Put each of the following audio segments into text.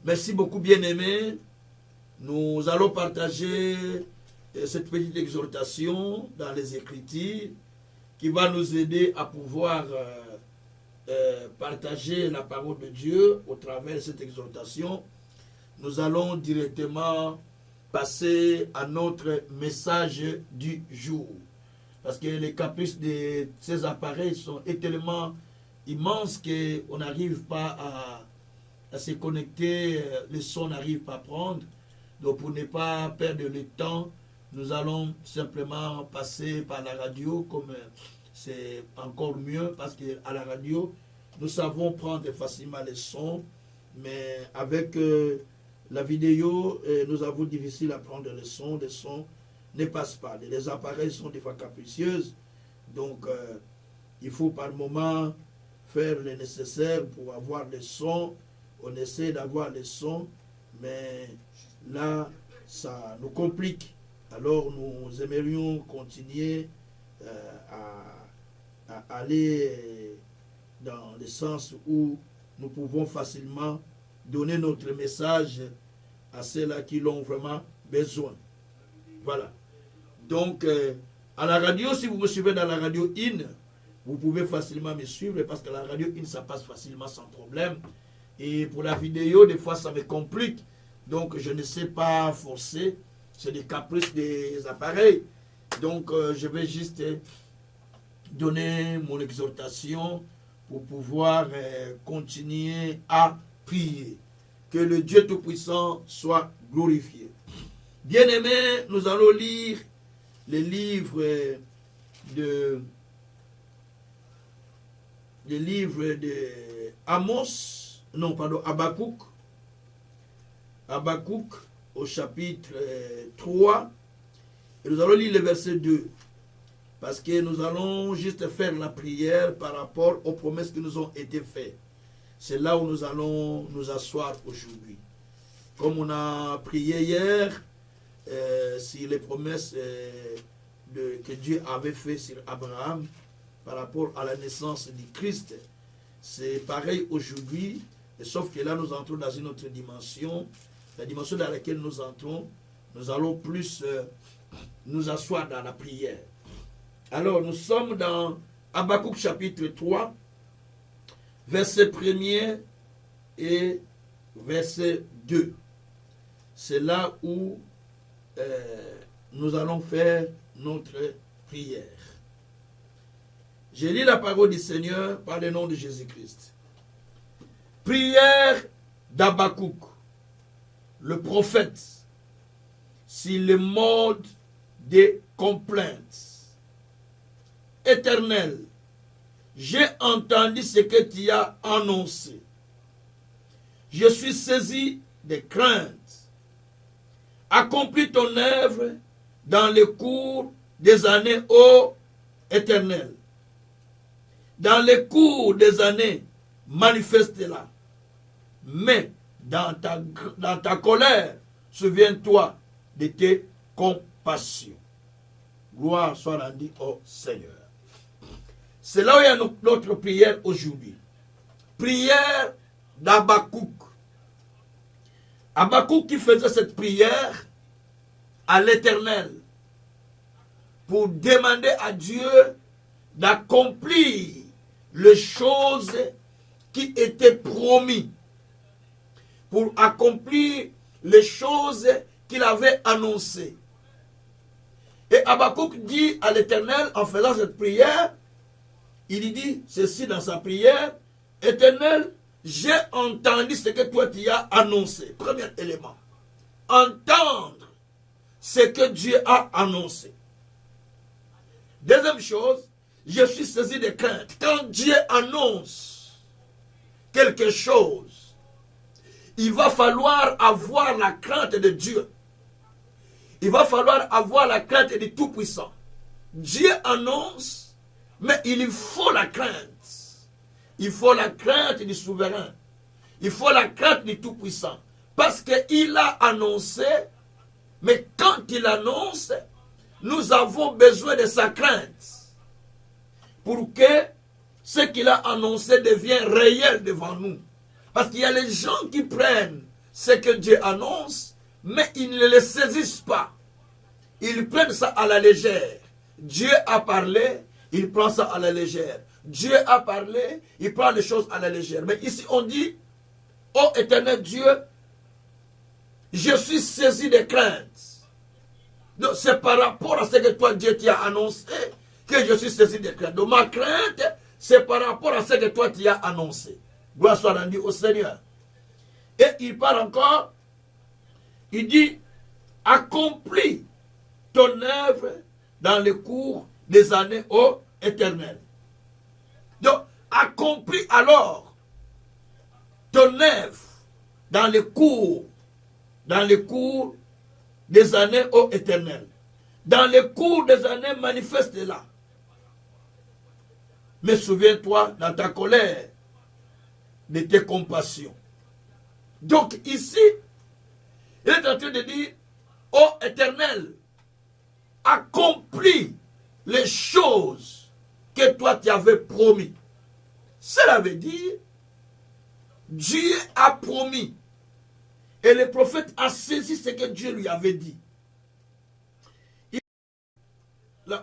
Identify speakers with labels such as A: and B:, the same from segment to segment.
A: Merci beaucoup, bien-aimés. Nous allons partager cette petite exhortation dans les Écritures qui va nous aider à pouvoir partager la parole de Dieu au travers de cette exhortation. Nous allons directement passer à notre message du jour. Parce que les caprices de ces appareils sont tellement immenses qu'on n'arrive pas à se connecter, le son n'arrive pas à prendre. Donc pour ne pas perdre le temps, nous allons simplement passer par la radio, comme c'est encore mieux, parce qu'à la radio, nous savons prendre facilement les sons, mais avec la vidéo, nous avons difficile à prendre le son ne passent pas. Les appareils sont des fois capricieuses, donc il faut par moment faire le nécessaire pour avoir le son. On essaie d'avoir le son, mais là, ça nous complique. Alors nous aimerions continuer à aller dans le sens où nous pouvons facilement donner notre message à ceux-là qui l'ont vraiment besoin. Voilà. Donc, à la radio, si vous me suivez dans la radio IN, vous pouvez facilement me suivre parce que la radio IN, ça passe facilement sans problème. Et pour la vidéo, des fois, ça me complique. Donc, je ne sais pas forcer. C'est des caprices des appareils. Donc, je vais juste donner mon exhortation pour pouvoir continuer à prier. Que le Dieu Tout-Puissant soit glorifié. Bien-aimés, nous allons lire les livres de Amos, non, pardon, Habakkuk. Habakkuk au chapitre 3. Et nous allons lire le verset 2. Parce que nous allons juste faire la prière par rapport aux promesses qui nous ont été faites. C'est là où nous allons nous asseoir aujourd'hui. Comme on a prié hier, sur les promesses que Dieu avait faites sur Abraham par rapport à la naissance du Christ, c'est pareil aujourd'hui, sauf que là nous entrons dans une autre dimension, la dimension dans laquelle nous entrons, nous allons plus nous asseoir dans la prière. Alors nous sommes dans Habakkuk chapitre 3, verset 1er et verset 2. C'est là où nous allons faire notre prière. Je lis la parole du Seigneur par le nom de Jésus-Christ. Prière d'Habakkuk, le prophète, sur le mode des complaintes. Éternel, j'ai entendu ce que tu as annoncé. Je suis saisi de crainte. Accomplis ton œuvre dans le cours des années, ô Éternel. Dans le cours des années, manifeste-la. Mais dans ta colère, souviens-toi de tes compassions. Gloire soit rendue au Seigneur. C'est là où il y a notre prière aujourd'hui. Prière d'Habakkuk. Habakkuk qui faisait cette prière à l'Éternel pour demander à Dieu d'accomplir les choses qui étaient promises, pour accomplir les choses qu'il avait annoncées. Et Habakkuk dit à l'Éternel, en faisant cette prière, il dit ceci dans sa prière: Éternel, j'ai entendu ce que toi tu as annoncé. Premier élément. Entendre ce que Dieu a annoncé. Deuxième chose, je suis saisi de crainte. Quand Dieu annonce quelque chose, il va falloir avoir la crainte de Dieu. Il va falloir avoir la crainte du Tout-Puissant. Dieu annonce, mais il faut la crainte. Il faut la crainte du souverain. Il faut la crainte du Tout-Puissant. Parce qu'il a annoncé, mais quand il annonce, nous avons besoin de sa crainte. Pour que ce qu'il a annoncé devienne réel devant nous. Parce qu'il y a les gens qui prennent ce que Dieu annonce, mais ils ne le saisissent pas. Ils prennent ça à la légère. Dieu a parlé, il prend ça à la légère. Dieu a parlé, il prend les choses à la légère. Mais ici on dit, ô éternel Dieu, je suis saisi de crainte. Donc c'est par rapport à ce que toi Dieu t'y a annoncé que je suis saisi de crainte. Donc ma crainte, c'est par rapport à ce que toi tu as annoncé. Gloire soit rendue au Seigneur. Et il parle encore, il dit, accomplis ton œuvre dans le cours des années, ô éternel. Donc, accomplis alors ton œuvre dans le cours des années, ô éternel. Dans le cours des années, manifeste-la. Mais souviens-toi dans ta colère de tes compassions. Donc ici, il est en train de dire, ô éternel, accomplis les choses que toi tu avais promis. Cela veut dire, Dieu a promis. Et le prophète a saisi ce que Dieu lui avait dit.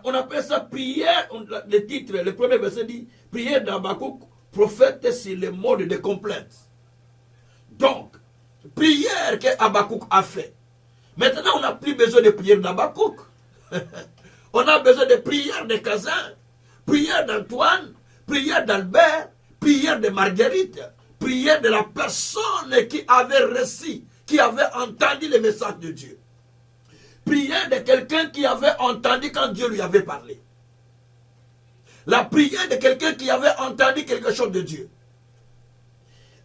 A: On appelle ça prière, le titre, le premier verset dit, prière d'Habakkuk, prophète sur le mode de complainte. Donc, prière que Habakkuk a fait. Maintenant, on n'a plus besoin de prière d'Habakkuk. On a besoin de prière de Kazan, prière d'Antoine, prière d'Albert, prière de Marguerite, prière de la personne qui avait reçu, qui avait entendu le message de Dieu. Prière de quelqu'un qui avait entendu quand Dieu lui avait parlé. La prière de quelqu'un qui avait entendu quelque chose de Dieu.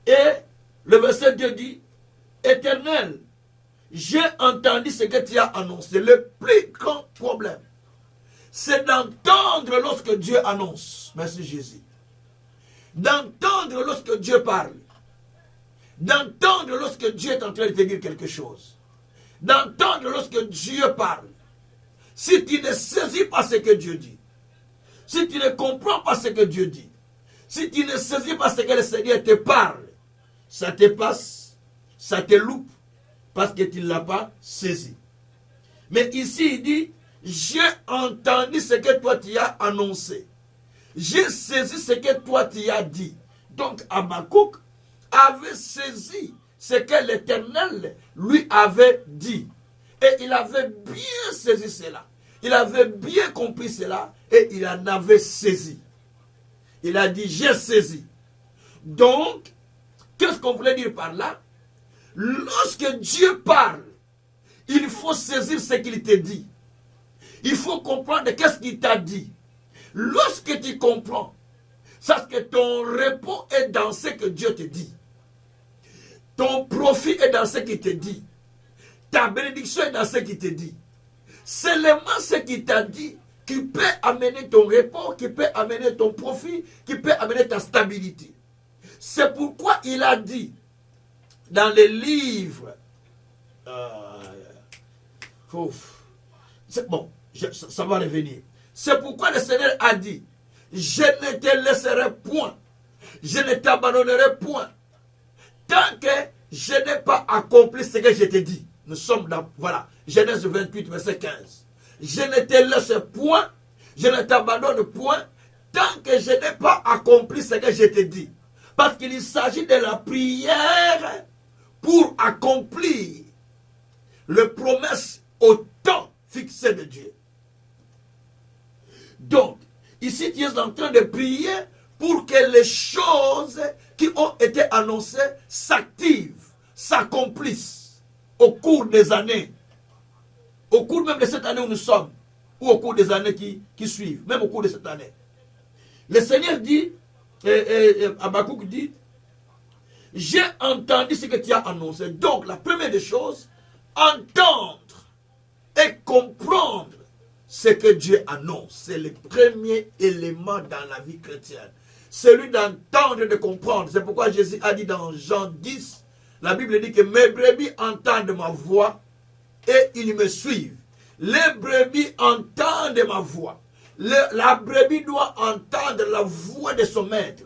A: Et le verset 2 dit, Éternel, j'ai entendu ce que tu as annoncé. Le plus grand problème, c'est d'entendre lorsque Dieu annonce. Merci Jésus. D'entendre lorsque Dieu parle. D'entendre lorsque Dieu est en train de te dire quelque chose. D'entendre lorsque Dieu parle. Si tu ne saisis pas ce que Dieu dit, si tu ne comprends pas ce que Dieu dit, si tu ne saisis pas ce que le Seigneur te parle, ça te passe, ça te loupe, parce que tu ne l'as pas saisi. Mais ici, il dit, j'ai entendu ce que toi tu as annoncé. J'ai saisi ce que toi tu as dit. Donc, Habakkuk avait saisi ce que l'Éternel lui avait dit. Et il avait bien saisi cela. Il avait bien compris cela et il en avait saisi. Il a dit, j'ai saisi. Donc, qu'est-ce qu'on voulait dire par là? Lorsque Dieu parle, il faut saisir ce qu'il te dit. Il faut comprendre qu'est-ce qu'il t'a dit. Lorsque tu comprends, sache que ton repos est dans ce que Dieu te dit. Ton profit est dans ce qu'il te dit. Ta bénédiction est dans ce qu'il te dit. C'est seulement ce qu'il t'a dit qui peut amener ton repos, qui peut amener ton profit, qui peut amener ta stabilité. C'est pourquoi il a dit dans les livres, c'est bon, ça va revenir. C'est pourquoi le Seigneur a dit, je ne te laisserai point, je ne t'abandonnerai point, tant que je n'ai pas accompli ce que je t'ai dit. Nous sommes dans, voilà, Genèse 28, verset 15. Je ne te laisse point, je ne t'abandonne point, tant que je n'ai pas accompli ce que je t'ai dit. Parce qu'il s'agit de la prière pour accomplir les promesses au temps fixé de Dieu. Donc, ici tu es en train de prier pour que les choses qui ont été annoncées s'activent, s'accomplissent au cours des années. Au cours même de cette année où nous sommes, ou au cours des années qui suivent, même au cours de cette année. Le Seigneur dit, Habakkuk dit, j'ai entendu ce que tu as annoncé. Donc, la première des choses, entendre et comprendre ce que Dieu annonce. C'est le premier élément dans la vie chrétienne. Celui d'entendre et de comprendre. C'est pourquoi Jésus a dit dans Jean 10, la Bible dit que mes brebis entendent ma voix et ils me suivent. Les brebis entendent ma voix. La brebis doit entendre la voix de son maître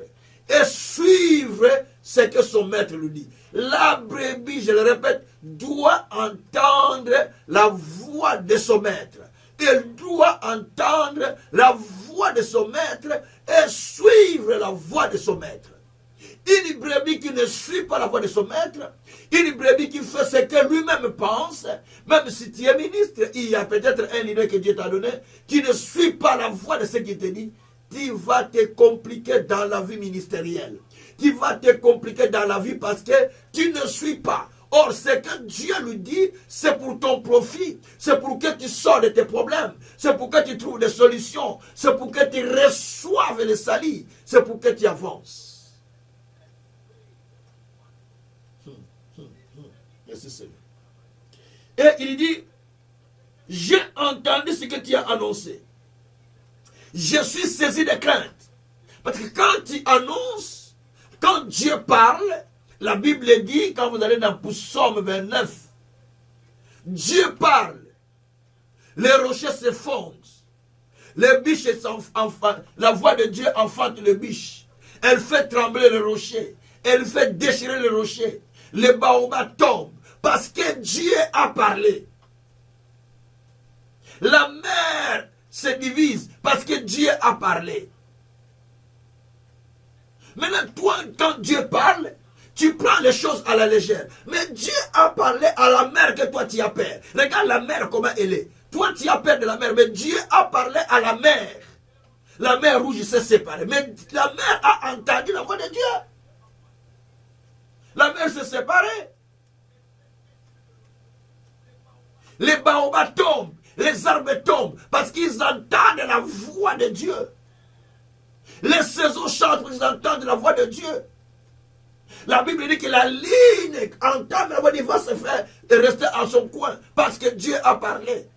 A: et suivre ce que son maître lui dit. La brebis, je le répète, doit entendre la voix de son maître. Il doit entendre la voix de son maître et suivre la voix de son maître. Une brebis qui ne suit pas la voix de son maître, une brebis qui fait ce que lui-même pense, même si tu es ministre, il y a peut-être un leader que Dieu t'a donné, qui ne suit pas la voix de ce qu'il te dit, tu vas te compliquer dans la vie ministérielle. Tu vas te compliquer dans la vie parce que tu ne suis pas. Or, ce que Dieu lui dit, c'est pour ton profit. C'est pour que tu sors de tes problèmes. C'est pour que tu trouves des solutions. C'est pour que tu reçoives le salut. C'est pour que tu avances. Merci Seigneur. Et il dit, j'ai entendu ce que tu as annoncé. Je suis saisi de crainte. Parce que quand tu annonces, quand Dieu parle, la Bible dit, quand vous allez dans Psaume 29, Dieu parle, les rochers se fondent, les biches s'enfantent, la voix de Dieu enfante le biche, elle fait trembler le rocher, elle fait déchirer le rocher, les baobabs tombent, parce que Dieu a parlé. La mer se divise parce que Dieu a parlé. Maintenant, toi, quand Dieu parle, tu prends les choses à la légère. Mais Dieu a parlé à la mer que toi tu as peur. Regarde la mer comment elle est. Toi tu as peur de la mer, mais Dieu a parlé à la mer. La mer rouge s'est séparée. Mais la mer a entendu la voix de Dieu. La mer s'est séparée. Les baobabs tombent, les arbres tombent, parce qu'ils entendent la voix de Dieu. Les saisons chantent parce qu'ils entendent la voix de Dieu. La Bible dit que la ligne entend la voix, il va se faire et rester en son coin, parce que Dieu a parlé.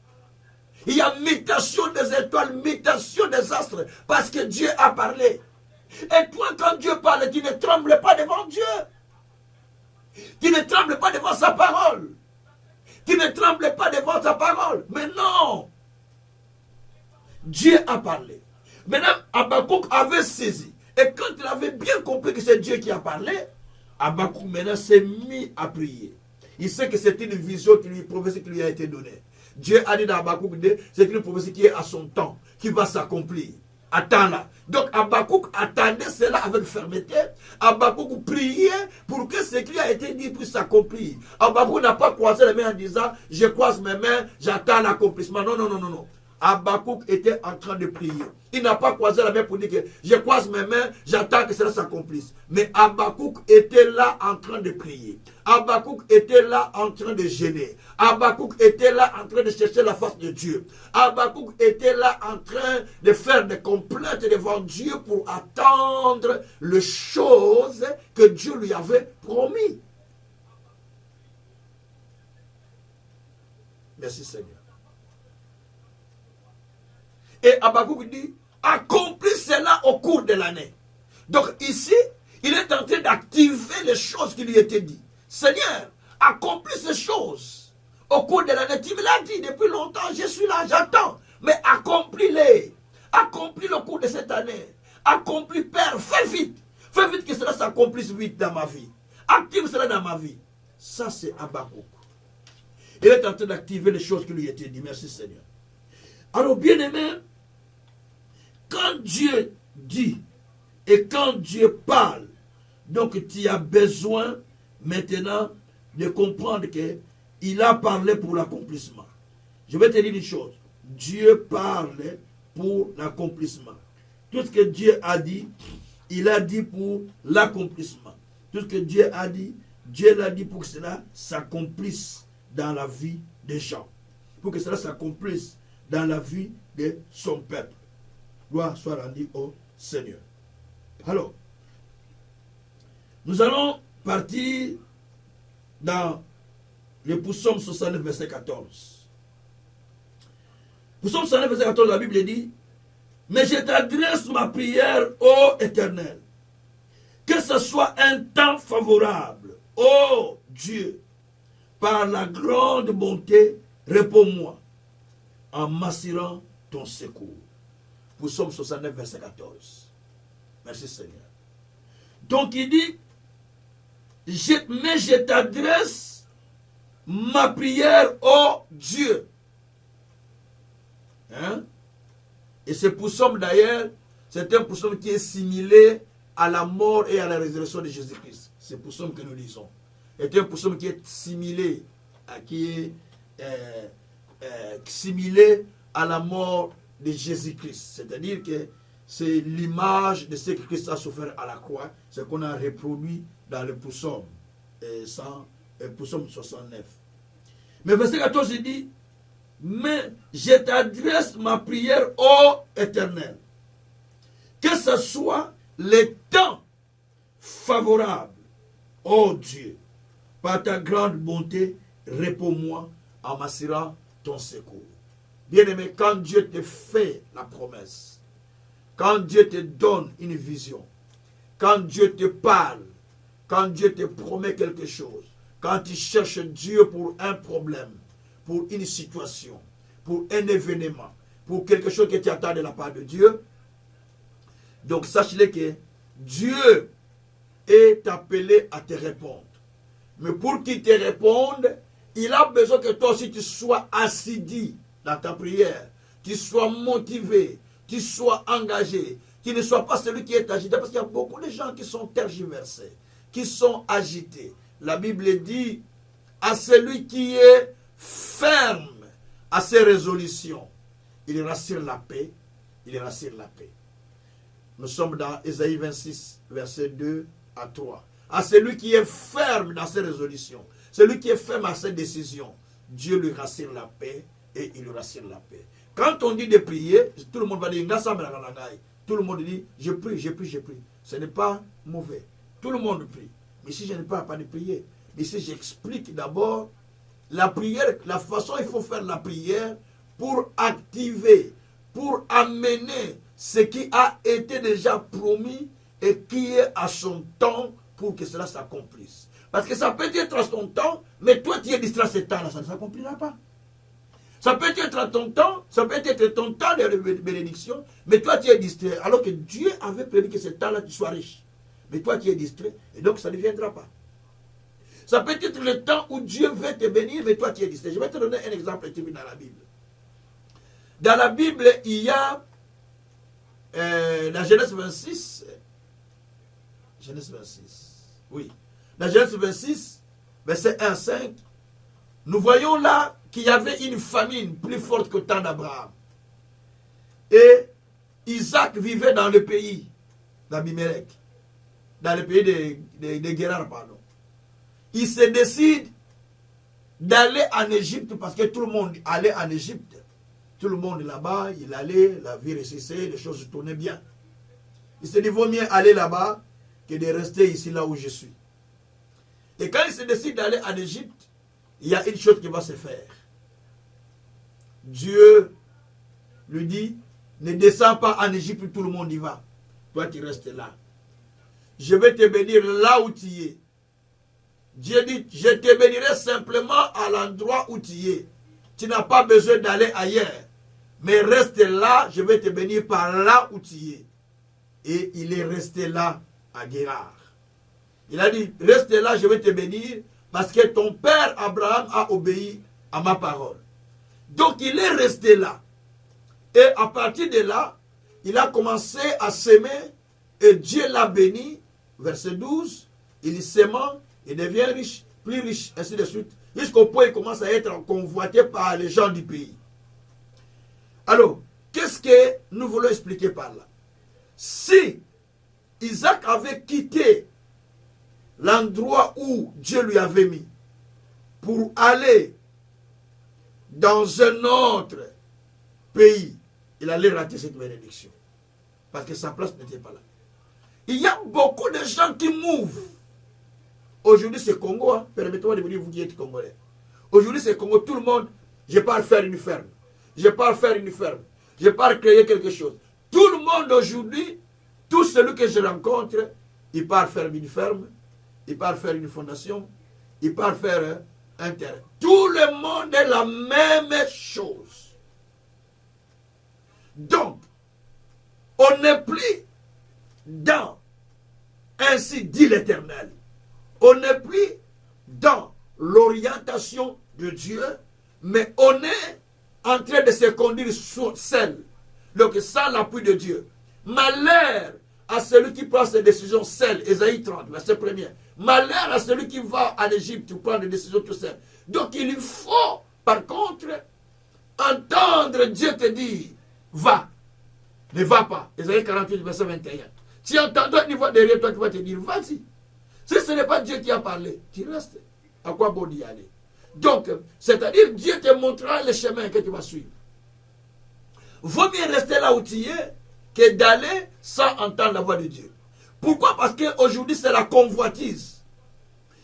A: Il y a mutation des étoiles, mutation des astres, parce que Dieu a parlé. Et toi, quand Dieu parle, tu ne trembles pas devant Dieu. Tu ne trembles pas devant sa parole. Tu ne trembles pas devant sa parole. Mais non. Dieu a parlé. Maintenant, Habakkuk avait saisi. Et quand il avait bien compris que c'est Dieu qui a parlé, Habakkuk maintenant s'est mis à prier. Il sait que c'est une vision, une prophétie qui lui a été donnée. Dieu a dit dans Habakkuk 2, c'est une prophétie qui est à son temps, qui va s'accomplir. Attends-la. Donc Habakkuk attendait cela avec fermeté. Habakkuk priait pour que ce qui a été dit puisse s'accomplir. Habakkuk n'a pas croisé les mains en disant, je croise mes mains, j'attends l'accomplissement. Non, non, non, non, non. Habakkuk était en train de prier. Il n'a pas croisé la main pour dire que je croise mes mains, j'attends que cela s'accomplisse. Mais Habakkuk était là en train de prier. Habakkuk était là en train de gêner. Habakkuk était là en train de chercher la face de Dieu. Habakkuk était là en train de faire des complaintes devant Dieu pour attendre les choses que Dieu lui avait promis. Merci Seigneur. Et Habakkuk dit, accomplis cela au cours de l'année. Donc ici, il est en train d'activer les choses qui lui étaient dites. Seigneur, accomplis ces choses au cours de l'année. Tu me l'as dit depuis longtemps, je suis là, j'attends. Mais accomplis-les. Accomplis-le au cours de cette année. Accomplis, Père, fais vite. Fais vite que cela s'accomplisse vite dans ma vie. Active cela dans ma vie. Ça, c'est Habakkuk. Il est en train d'activer les choses qui lui étaient dites. Merci Seigneur. Alors, bien-aimé, quand Dieu dit et quand Dieu parle, donc tu as besoin maintenant de comprendre qu'il a parlé pour l'accomplissement. Je vais te dire une chose. Dieu parle pour l'accomplissement. Tout ce que Dieu a dit, il a dit pour l'accomplissement. Tout ce que Dieu a dit, Dieu l'a dit pour que cela s'accomplisse dans la vie des gens. Pour que cela s'accomplisse dans la vie de son peuple. Gloire soit rendue au Seigneur. Alors, nous allons partir dans le Psaume 69, verset 14. Psaume 69, verset 14, la Bible dit, mais je t'adresse ma prière, ô Éternel, que ce soit un temps favorable, ô Dieu, par la grande bonté, réponds-moi, en m'assurant ton secours. Psaume 69, verset 14. Merci Seigneur. Donc il dit, mais je t'adresse ma prière, ô Dieu. Hein? Et ce psaume d'ailleurs, c'est un psaume qui est similaire à la mort et à la résurrection de Jésus-Christ. C'est le psaume que nous lisons. C'est un psaume qui est similaire, similaire à la mort de Jésus-Christ. C'est-à-dire que c'est l'image de ce que Christ a souffert à la croix, ce qu'on a reproduit dans le psaume, psaume 69. Mais verset 14, il dit, mais je t'adresse ma prière, ô Éternel. Que ce soit les temps favorables, ô Dieu, par ta grande bonté, réponds-moi en m'assurant ton secours. Bien-aimé, quand Dieu te fait la promesse, quand Dieu te donne une vision, quand Dieu te parle, quand Dieu te promet quelque chose, quand tu cherches Dieu pour un problème, pour une situation, pour un événement, pour quelque chose que tu attends de la part de Dieu, donc sache-le que Dieu est appelé à te répondre. Mais pour qu'il te réponde, il a besoin que toi aussi tu sois assidu dans ta prière, tu sois motivé, tu sois engagé, tu ne sois pas celui qui est agité, parce qu'il y a beaucoup de gens qui sont tergiversés, qui sont agités. La Bible dit, à celui qui est ferme à ses résolutions, il rassure la paix, il rassure la paix. Nous sommes dans Ésaïe 26, versets 2 à 3. À celui qui est ferme dans ses résolutions, celui qui est ferme à ses décisions, Dieu lui rassure la paix et il lui rassure la paix. Quand on dit de prier, tout le monde va dire, tout le monde dit, je prie, je prie, je prie. Ce n'est pas mauvais. Tout le monde prie. Mais si je ne parle pas de prier, mais si j'explique d'abord la prière, la façon il faut faire la prière pour activer, pour amener ce qui a été déjà promis et qui est à son temps pour que cela s'accomplisse. Parce que ça peut être à son temps, mais toi tu es distrait à ce temps-là, ça ne s'accomplira pas. Ça peut être à ton temps, ça peut être ton temps de bénédiction, mais toi tu es distrait. Alors que Dieu avait prévu que ce temps-là tu sois riche. Mais toi tu es distrait, et donc ça ne viendra pas. Ça peut être le temps où Dieu veut te bénir, mais toi tu es distrait. Je vais te donner un exemple dans la Bible. Dans la Bible, il y a dans Genèse 26, Genèse 26, oui. Dans Genèse 26, verset 1 à 5, nous voyons là qu'il y avait une famine plus forte que le temps d'Abraham. Et Isaac vivait dans le pays d'Abimelech, dans le pays de Guérar, pardon. Il se décide d'aller en Égypte parce que tout le monde allait en Égypte. Tout le monde là-bas, il allait, la vie réussissait, les choses tournaient bien. Il se dit, vaut mieux aller là-bas que de rester ici, là où je suis. Et quand il se décide d'aller en Égypte, il y a une chose qui va se faire. Dieu lui dit, ne descends pas en Égypte, tout le monde y va. Toi, tu restes là. Je vais te bénir là où tu es. Dieu dit, je te bénirai simplement à l'endroit où tu es. Tu n'as pas besoin d'aller ailleurs. Mais reste là, je vais te bénir par là où tu es. Et il est resté là à Guérar. Il a dit, reste là, je vais te bénir, parce que ton père Abraham a obéi à ma parole. Donc il est resté là. Et à partir de là, il a commencé à s'aimer, et Dieu l'a béni. Verset 12, il s'aimant, il devient riche, plus riche, ainsi de suite, jusqu'au point où il commence à être convoité par les gens du pays. Alors, qu'est-ce que nous voulons expliquer par là? Si Isaac avait quitté l'endroit où Dieu lui avait mis pour aller dans un autre pays, il allait rater cette bénédiction. Parce que sa place n'était pas là. Il y a beaucoup de gens qui mouvent. Aujourd'hui, c'est Congo. Hein? Permettez-moi de vous dire, vous qui êtes Congolais. Aujourd'hui, c'est Congo. Tout le monde, je pars faire une ferme. Je pars faire une ferme. Je pars créer quelque chose. Tout le monde aujourd'hui, tout celui que je rencontre, il part faire une ferme, il part faire une fondation, il part faire un terrain. Tout le monde est la même chose. Donc, on n'est plus dans, ainsi dit l'Éternel, On n'est plus dans l'orientation de Dieu, mais on est en train de se conduire seul. Donc sans l'appui de Dieu. Malheur à celui qui prend ses décisions seul. Ésaïe 30, verset 1er. Malheur à celui qui va en Égypte pour prendre des décisions tout seul. Donc il faut, par contre, entendre Dieu te dire, va. Ne va pas. Ésaïe 48, verset 21. Si entends un niveau derrière toi qui va te dire, vas-y. Si ce n'est pas Dieu qui a parlé, tu restes. À quoi bon d'y aller? Donc, c'est-à-dire, Dieu te montrera le chemin que tu vas suivre. Vaut mieux rester là où tu es que d'aller sans entendre la voix de Dieu. Pourquoi? Parce qu'aujourd'hui, c'est la convoitise.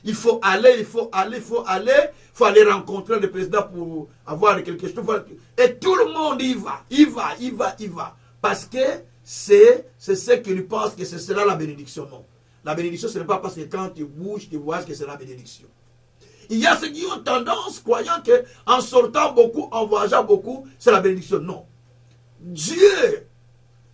A: Il faut aller, il faut aller, il faut aller. Il faut aller rencontrer le président pour avoir quelque chose. Et tout le monde y va. Il va, il va, il va. Parce que c'est ce qu'il pense que ce sera la bénédiction. Non. La bénédiction, ce n'est pas parce que quand tu bouges, tu vois que c'est la bénédiction. Il y a ceux qui ont tendance, croyant qu'en sortant beaucoup, en voyageant beaucoup, c'est la bénédiction. Non. Dieu,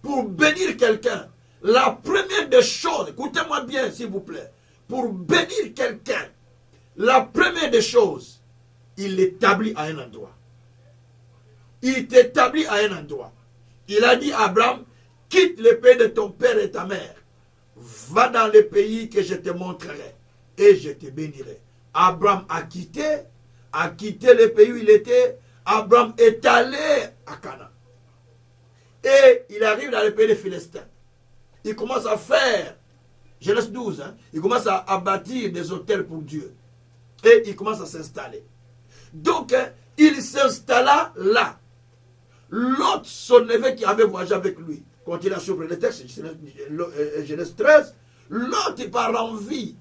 A: pour bénir quelqu'un, la première des choses, écoutez-moi bien s'il vous plaît, pour bénir quelqu'un, la première des choses, il l'établit à un endroit. Il t'établit à un endroit. Il a dit à Abraham, quitte le pays de ton père et ta mère, va dans le pays que je te montrerai et je te bénirai. Abraham a quitté le pays où il était. Abraham est allé à Canaan. Et il arrive dans le pays des Philistins. Il commence à faire, Genèse 12, hein, il commence à bâtir des hôtels pour Dieu. Et il commence à s'installer. Donc, il s'installa là. L'autre, son neveu qui avait voyagé avec lui, quand il a surpris le texte, Genèse 13, l'autre, il part en vie.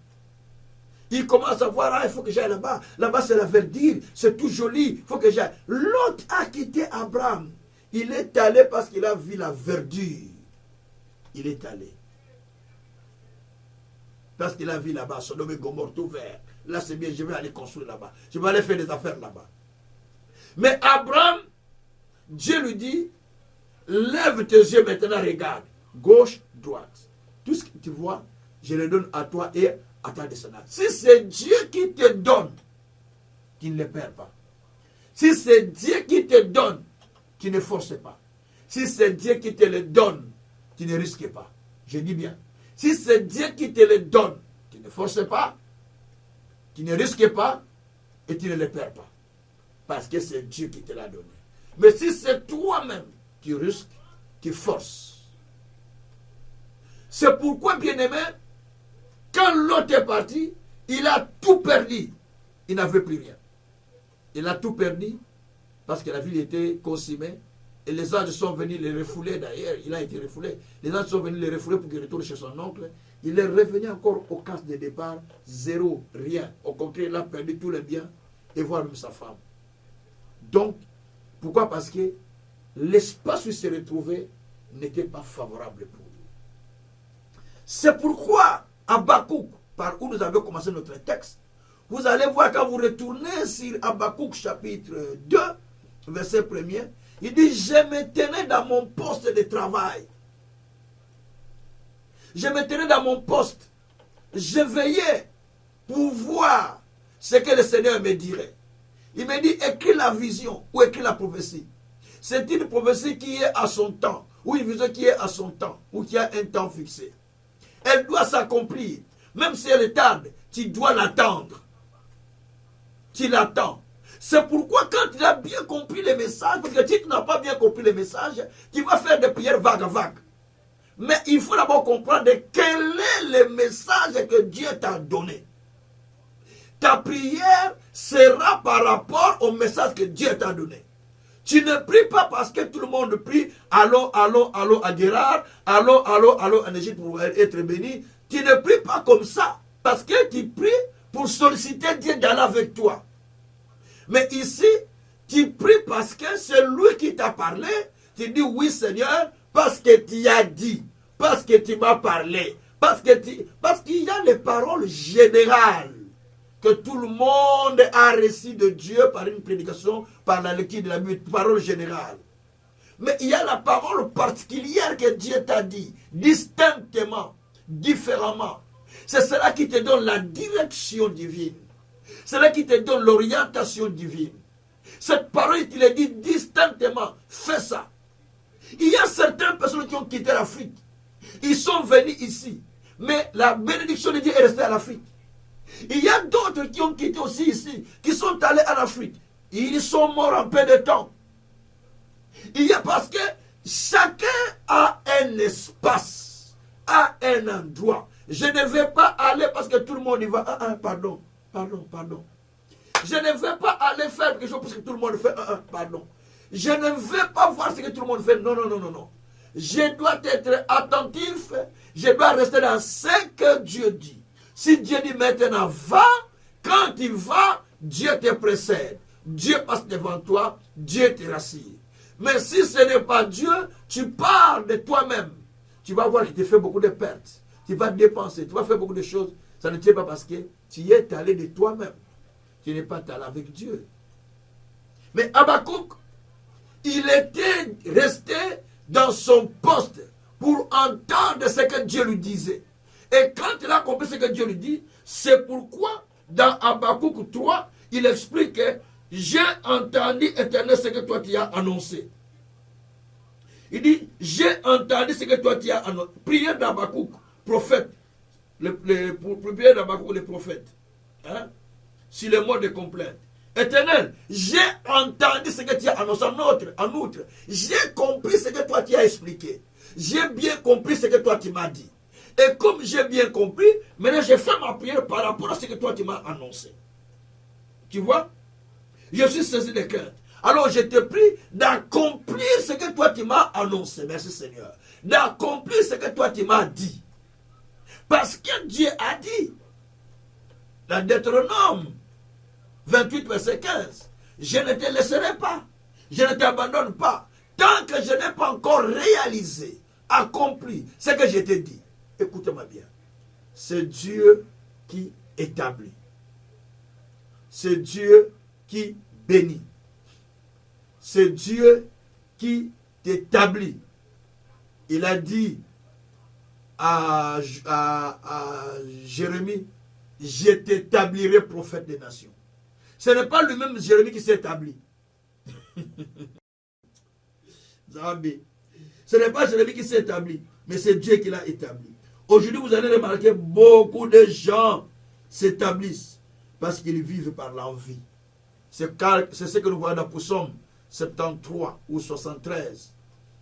A: Il commence à voir, ah, il faut que j'aille là-bas. Là-bas, c'est la verdure, c'est tout joli, il faut que j'aille. L'autre a quitté Abraham. Il est allé parce qu'il a vu la verdure. Il est allé. Parce qu'il a vu là-bas, Sodome et Gomorrhe tout vert. Là, c'est bien, je vais aller construire là-bas. Je vais aller faire des affaires là-bas. Mais Abraham, Dieu lui dit, lève tes yeux maintenant, regarde. Gauche, droite. Tout ce que tu vois, je le donne à toi et à ta descendance. Si c'est Dieu qui te donne, tu ne le perds pas. Si c'est Dieu qui te donne, tu ne forces pas. Si c'est Dieu qui te le donne, tu ne risques pas. Je dis bien. Si c'est Dieu qui te le donne, tu ne forces pas, tu ne risques pas et tu ne le perds pas. Parce que c'est Dieu qui te l'a donné. Mais si c'est toi-même, tu risques, tu forces. C'est pourquoi, bien-aimé, quand l'autre est parti, il a tout perdu. Il n'avait plus rien. Il a tout perdu parce que la ville était consumée. Et les anges sont venus les refouler d'ailleurs. Il a été refoulé. Les anges sont venus les refouler pour qu'il retourne chez son oncle. Il est revenu encore au cas de départ. Zéro, rien. Au contraire, il a perdu tous les biens et voire même sa femme. Donc, pourquoi? Parce que l'espace où il s'est retrouvé n'était pas favorable pour lui. C'est pourquoi, Habakkuk, par où nous avons commencé notre texte, vous allez voir quand vous retournez sur Habakkuk chapitre 2, verset 1er, il dit, je me tenais dans mon poste de travail. Je me tenais dans mon poste. Je veillais pour voir ce que le Seigneur me dirait. Il me dit, écris la vision ou écris la prophétie. C'est une prophétie qui est à son temps, ou une vision qui est à son temps, ou qui a un temps fixé. Elle doit s'accomplir. Même si elle tarde, tu dois l'attendre. Tu l'attends. C'est pourquoi quand tu as bien compris les messages, parce que si tu n'as pas bien compris les messages, tu vas faire des prières vagues à vagues. Mais il faut d'abord comprendre quel est le message que Dieu t'a donné. Ta prière sera par rapport au message que Dieu t'a donné. Tu ne pries pas parce que tout le monde prie. Allons, allons, allons à Gérard. Allons, allons, allons en Égypte pour être béni. Tu ne pries pas comme ça. Parce que tu pries pour solliciter Dieu d'aller avec toi. Mais ici, tu pries parce que c'est lui qui t'a parlé. Tu dis oui Seigneur, parce que tu as dit. Parce que tu m'as parlé. Parce qu'il y a les paroles générales que tout le monde a reçues de Dieu par une prédication, par la lecture de la Bible, parole générale. Mais il y a la parole particulière que Dieu t'a dit, distinctement, différemment. C'est cela qui te donne la direction divine. C'est cela qui te donne l'orientation divine. Cette parole, il est dit distinctement, fais ça. Il y a certaines personnes qui ont quitté l'Afrique. Ils sont venus ici. Mais la bénédiction de Dieu est restée à l'Afrique. Il y a d'autres qui ont quitté aussi ici, qui sont allés en Afrique. Ils sont morts en peu de temps. Il y a parce que chacun a un espace, a un endroit. Je ne vais pas aller parce que tout le monde y va. Pardon. Je ne vais pas aller faire quelque chose parce que tout le monde fait. Pardon. Je ne vais pas voir ce que tout le monde fait. Non. Je dois être attentif. Je dois rester dans ce que Dieu dit. Si Dieu dit maintenant va, quand il va, Dieu te précède. Dieu passe devant toi, Dieu te rassure. Mais si ce n'est pas Dieu, tu parles de toi-même. Tu vas voir qu'il te fait beaucoup de pertes. Tu vas dépenser, tu vas faire beaucoup de choses. Ça ne tient pas parce que tu y es allé de toi-même. Tu n'es pas allé avec Dieu. Mais Habakkuk, il était resté dans son poste pour entendre ce que Dieu lui disait. Et quand il a compris ce que Dieu lui dit, c'est pourquoi dans Habakkuk 3, il explique que j'ai entendu, Éternel, ce que toi tu as annoncé. Il dit, j'ai entendu ce que toi tu as annoncé. Prière d'Habakkuk, prophète. Prière d'Habakkuk, le prophète. Hein? Sur les mots de complainte. Éternel, j'ai entendu ce que tu as annoncé. En outre, j'ai compris ce que toi tu as expliqué. J'ai bien compris ce que toi tu m'as dit. Et comme j'ai bien compris, maintenant je fais ma prière par rapport à ce que toi tu m'as annoncé. Tu vois? Je suis saisi de crainte. Alors je te prie d'accomplir ce que toi tu m'as annoncé. Merci Seigneur. D'accomplir ce que toi tu m'as dit. Parce que Dieu a dit, dans Deutéronome 28, verset 15, je ne te laisserai pas, je ne t'abandonne pas, tant que je n'ai pas encore réalisé, accompli ce que je t'ai dit. Écoutez-moi bien. C'est Dieu qui établit. C'est Dieu qui bénit. C'est Dieu qui t'établit. Il a dit à Jérémie, je t'établirai prophète des nations. Ce n'est pas lui-même Jérémie qui s'est établi. Ce n'est pas Jérémie qui s'est établi, mais c'est Dieu qui l'a établi. Aujourd'hui, vous allez remarquer, beaucoup de gens s'établissent parce qu'ils vivent par l'envie. C'est ce que nous voyons dans Psaume 73 ou 73.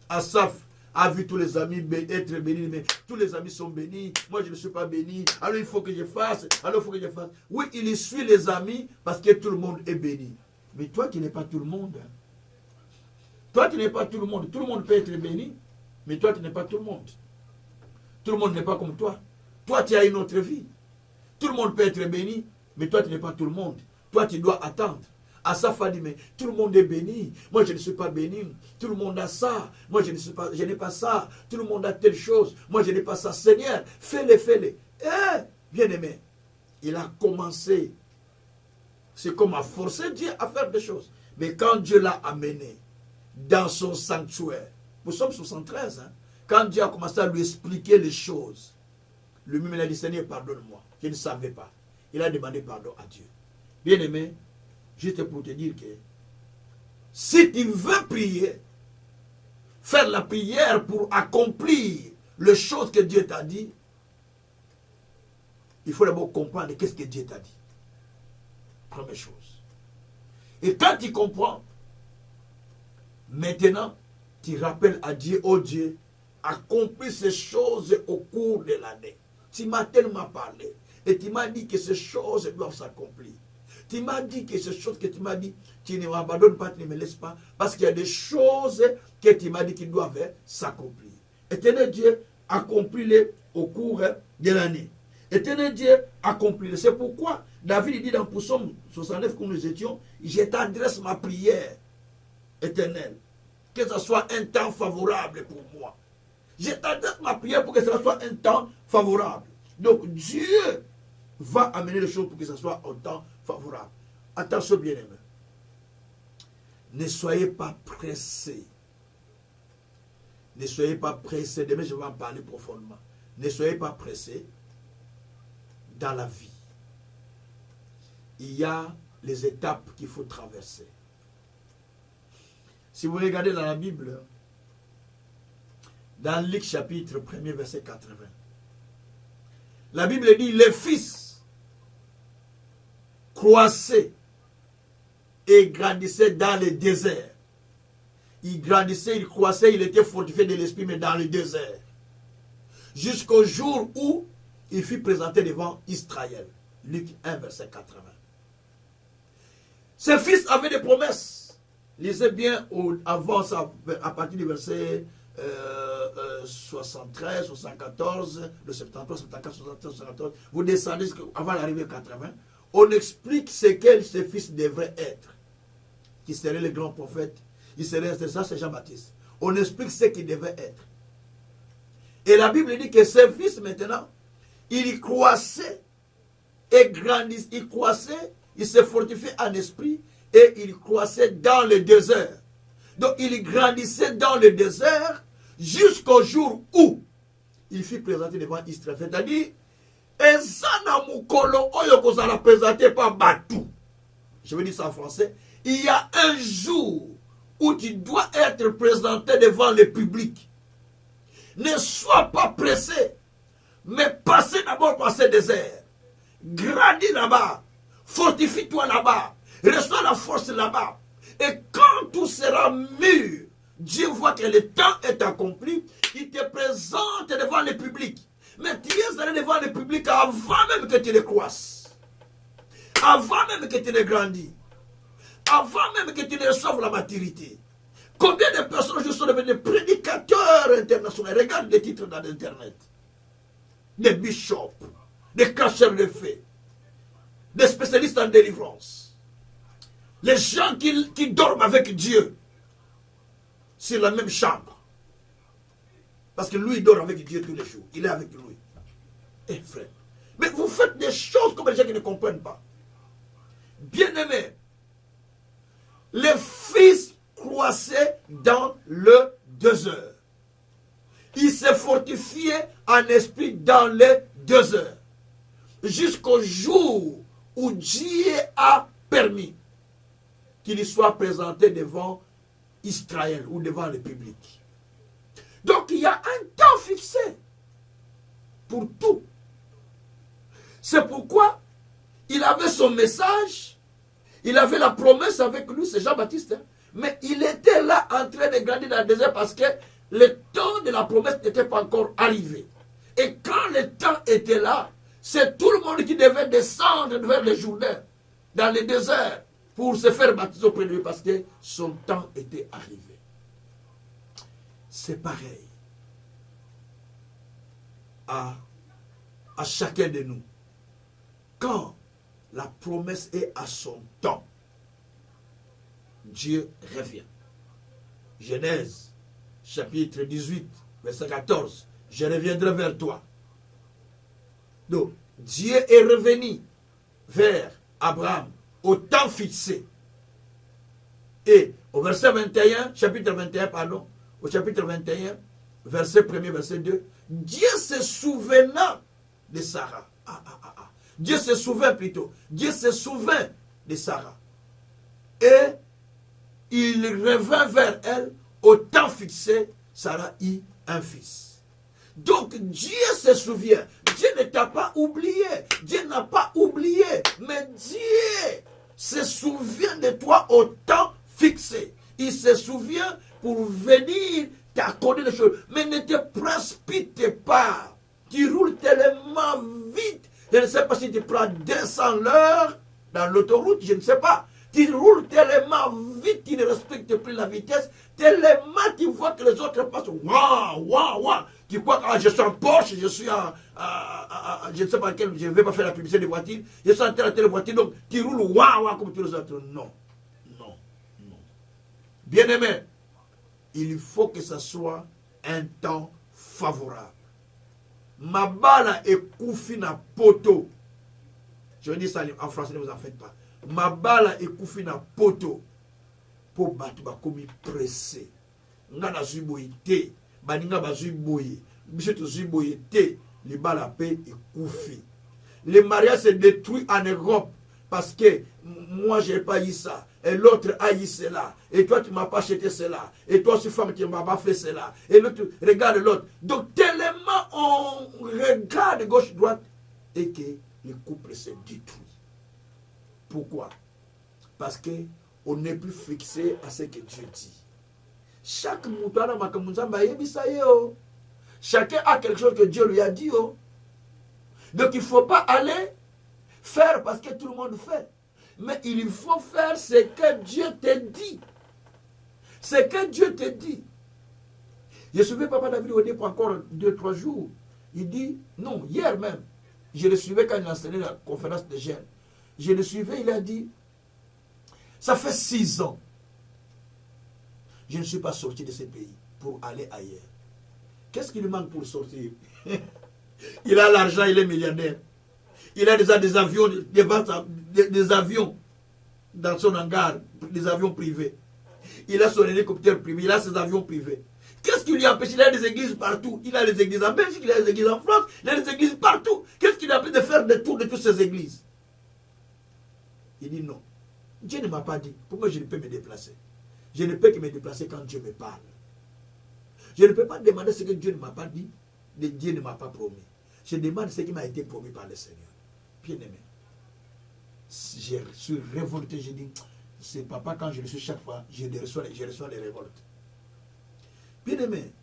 A: Asaph a vu tous les amis être bénis, mais tous les amis sont bénis. Moi, je ne suis pas béni. Alors, il faut que je fasse. Oui, il suit les amis parce que tout le monde est béni. Mais toi, tu n'es pas tout le monde. Toi, tu n'es pas tout le monde. Tout le monde peut être béni, mais toi, tu n'es pas tout le monde. Tout le monde n'est pas comme toi. Toi, tu as une autre vie. Tout le monde peut être béni, mais toi, tu n'es pas tout le monde. Toi, tu dois attendre. Asaph a dit, mais tout le monde est béni. Moi, je ne suis pas béni. Tout le monde a ça. Moi, je n'ai pas ça. Tout le monde a telle chose. Moi, je n'ai pas ça. Seigneur, fais-le. Bien-aimé, il a commencé. C'est comme à forcer Dieu à faire des choses. Mais quand Dieu l'a amené dans son sanctuaire, Psaume 73, hein, quand Dieu a commencé à lui expliquer les choses, lui-même il a dit, Seigneur, pardonne-moi. Je ne savais pas. Il a demandé pardon à Dieu. Bien-aimé, juste pour te dire que si tu veux prier, faire la prière pour accomplir les choses que Dieu t'a dit, il faut d'abord comprendre qu'est-ce que Dieu t'a dit. Première chose. Et quand tu comprends, maintenant, tu rappelles à Dieu, oh Dieu, accomplis ces choses au cours de l'année. Tu m'as tellement parlé et tu m'as dit que ces choses doivent s'accomplir. Tu m'as dit que ces choses que tu m'as dit, tu ne m'abandonnes pas, tu ne me laisses pas, parce qu'il y a des choses que tu m'as dit qui doivent s'accomplir. Éternel Dieu, accomplis-les au cours de l'année. Éternel Dieu, accomplis-les. C'est pourquoi David dit dans Psaume 69, comme nous étions, je t'adresse ma prière, éternel, que ce soit un temps favorable pour moi. Je t'adresse ma prière pour que ce soit un temps favorable. Donc Dieu va amener les choses pour que ce soit un temps favorable. Attention bien-aimé. Ne soyez pas pressés. Ne soyez pas pressés. Demain, je vais en parler profondément. Ne soyez pas pressés. dans la vie, il y a les étapes qu'il faut traverser. Si vous regardez dans la Bible, dans Luc chapitre 1er, verset 80, la Bible dit, les fils croissaient et grandissaient dans le désert. Il grandissait, il croissait, il était fortifié de l'esprit, mais dans le désert. Jusqu'au jour où il fut présenté devant Israël. Luc 1, verset 80. Ses fils avaient des promesses. Lisez bien avant ça, à partir du verset 73, 74, le 73, 74, 73, 74. Vous descendez avant l'arrivée 80. On explique ce que ses fils devraient être. Qui seraient les grands prophètes. Il serait ça, c'est Jean-Baptiste. On explique ce qu'il devait être. Et la Bible dit que ses fils maintenant, il croissait et grandissait. Il croissait, il se fortifiait en esprit et il croissait dans le désert. Donc il grandissait dans le désert jusqu'au jour où il fut présenté devant Israël. C'est-à-dire, Ezana Mukolo Oyo Kozala présenté par Batou. Je vais dire ça en français. Il y a un jour où tu dois être présenté devant le public. Ne sois pas pressé, mais passez d'abord par ce désert. Grandis là-bas, fortifie-toi là-bas, reçois la force là-bas. Et quand tout sera mûr, Dieu voit que le temps est accompli, il te présente devant le public. Mais tu es allé devant le public avant même que tu le croisses, avant même que tu le grandis, avant même que tu ne reçoives la maturité. Combien de personnes aujourd'hui sont devenus des prédicateurs internationaux? Regarde les titres dans Internet. Des bishops, des cacheurs de faits, des spécialistes en délivrance. Les gens qui dorment avec Dieu sur la même chambre. Parce que lui, il dort avec Dieu tous les jours. Il est avec lui. Eh frère. Mais vous faites des choses comme les gens qui ne comprennent pas. Bien-aimés, les fils croissaient dans le désert. Il se fortifiait en esprit dans les déserts. Jusqu'au jour où Dieu a permis qu'il soit présenté devant Israël ou devant le public. Donc il y a un temps fixé pour tout. C'est pourquoi il avait son message, il avait la promesse avec lui, c'est Jean-Baptiste, hein? Mais il était là en train de grandir dans le désert parce que le temps de la promesse n'était pas encore arrivé. Et quand le temps était là, c'est tout le monde qui devait descendre vers le Jourdain, dans le désert, pour se faire baptiser auprès de lui parce que son temps était arrivé. C'est pareil à chacun de nous. Quand la promesse est à son temps, Dieu revient. Genèse, chapitre 18, verset 14. Je reviendrai vers toi. Donc, Dieu est revenu vers Abraham au temps fixé. Et au verset 21, chapitre 21, pardon, au chapitre 21, verset 1er, verset 2, Dieu se souvenant de Sarah. Dieu se souvint plutôt. Dieu se souvint de Sarah. Et il revint vers elle au temps fixé. Sarah eut un fils. Donc Dieu se souvient. Dieu ne t'a pas oublié. Dieu n'a pas oublié. Mais Dieu se souvient de toi au temps fixé. Il se souvient pour venir t'accorder les choses. Mais ne te précipite pas. Tu roules tellement vite. Je ne sais pas si tu prends 200 l'heure dans l'autoroute, je ne sais pas. Tu roules tellement vite, tu ne respectes plus la vitesse. Tellement tu vois que les autres passent. Waouh, waouh, waouh. Tu crois que je suis en Porsche, je suis en. Je ne sais pas lequel, je ne vais pas faire la publicité des voitures. Je suis en telle voiture, donc tu roules waouh, waouh comme tous les autres. Non, non, non. Bien-aimé, il faut que ce soit un temps favorable. Mabala et koufi na poto. Je dis ça en français, ne vous en faites pas. Mabala et koufi na poto. Pour battre, comme pressé. Nga na zuiboye te. Baninga ba zuiboye. Biche to zuiboye te. Les bala pe et koufi. le mariage se détruit en Europe parce que moi, je n'ai pas eu ça. Et l'autre a eu cela. Et toi, tu ne m'as pas acheté cela. Et toi, aussi, femme, tu ne m'as pas fait cela. Et l'autre, regarde l'autre. Donc, tellement on regarde gauche-droite et que le couple se détruit. Pourquoi? Parce qu'on n'est plus fixé à ce que Dieu dit. Chaque mouton, chacun a quelque chose que Dieu lui a dit. Donc, il ne faut pas aller faire parce que tout le monde fait. Mais il faut faire ce que Dieu te dit. Ce que Dieu te dit. Je suivais Papa David au pour encore 2-3 jours. Il dit, non, hier même, je le suivais quand il enseignait la conférence de jeunes. Je le suivais, il a dit, ça fait 6 ans. Je ne suis pas sorti de ce pays pour aller ailleurs. Qu'est-ce qui lui manque pour sortir? Il a l'argent, il est millionnaire. Il a déjà des avions, des avions dans son hangar, des avions privés. Il a son hélicoptère privé, il a ses avions privés. Qu'est-ce qui lui empêche? Il a des églises partout. Il a des églises en Belgique, il a des églises en France, il a des églises partout. Qu'est-ce qui lui empêche de faire des tours de toutes ces églises? Il dit non. Dieu ne m'a pas dit. Pourquoi je ne peux me déplacer? Je ne peux que me déplacer quand Dieu me parle. Je ne peux pas demander ce que Dieu ne m'a pas dit, Dieu ne m'a pas promis. Je demande ce qui m'a été promis par le Seigneur. Bien-aimé, je suis révolté, je dis, c'est papa, quand je le suis chaque fois, je reçois les révoltes. Bien-aimé,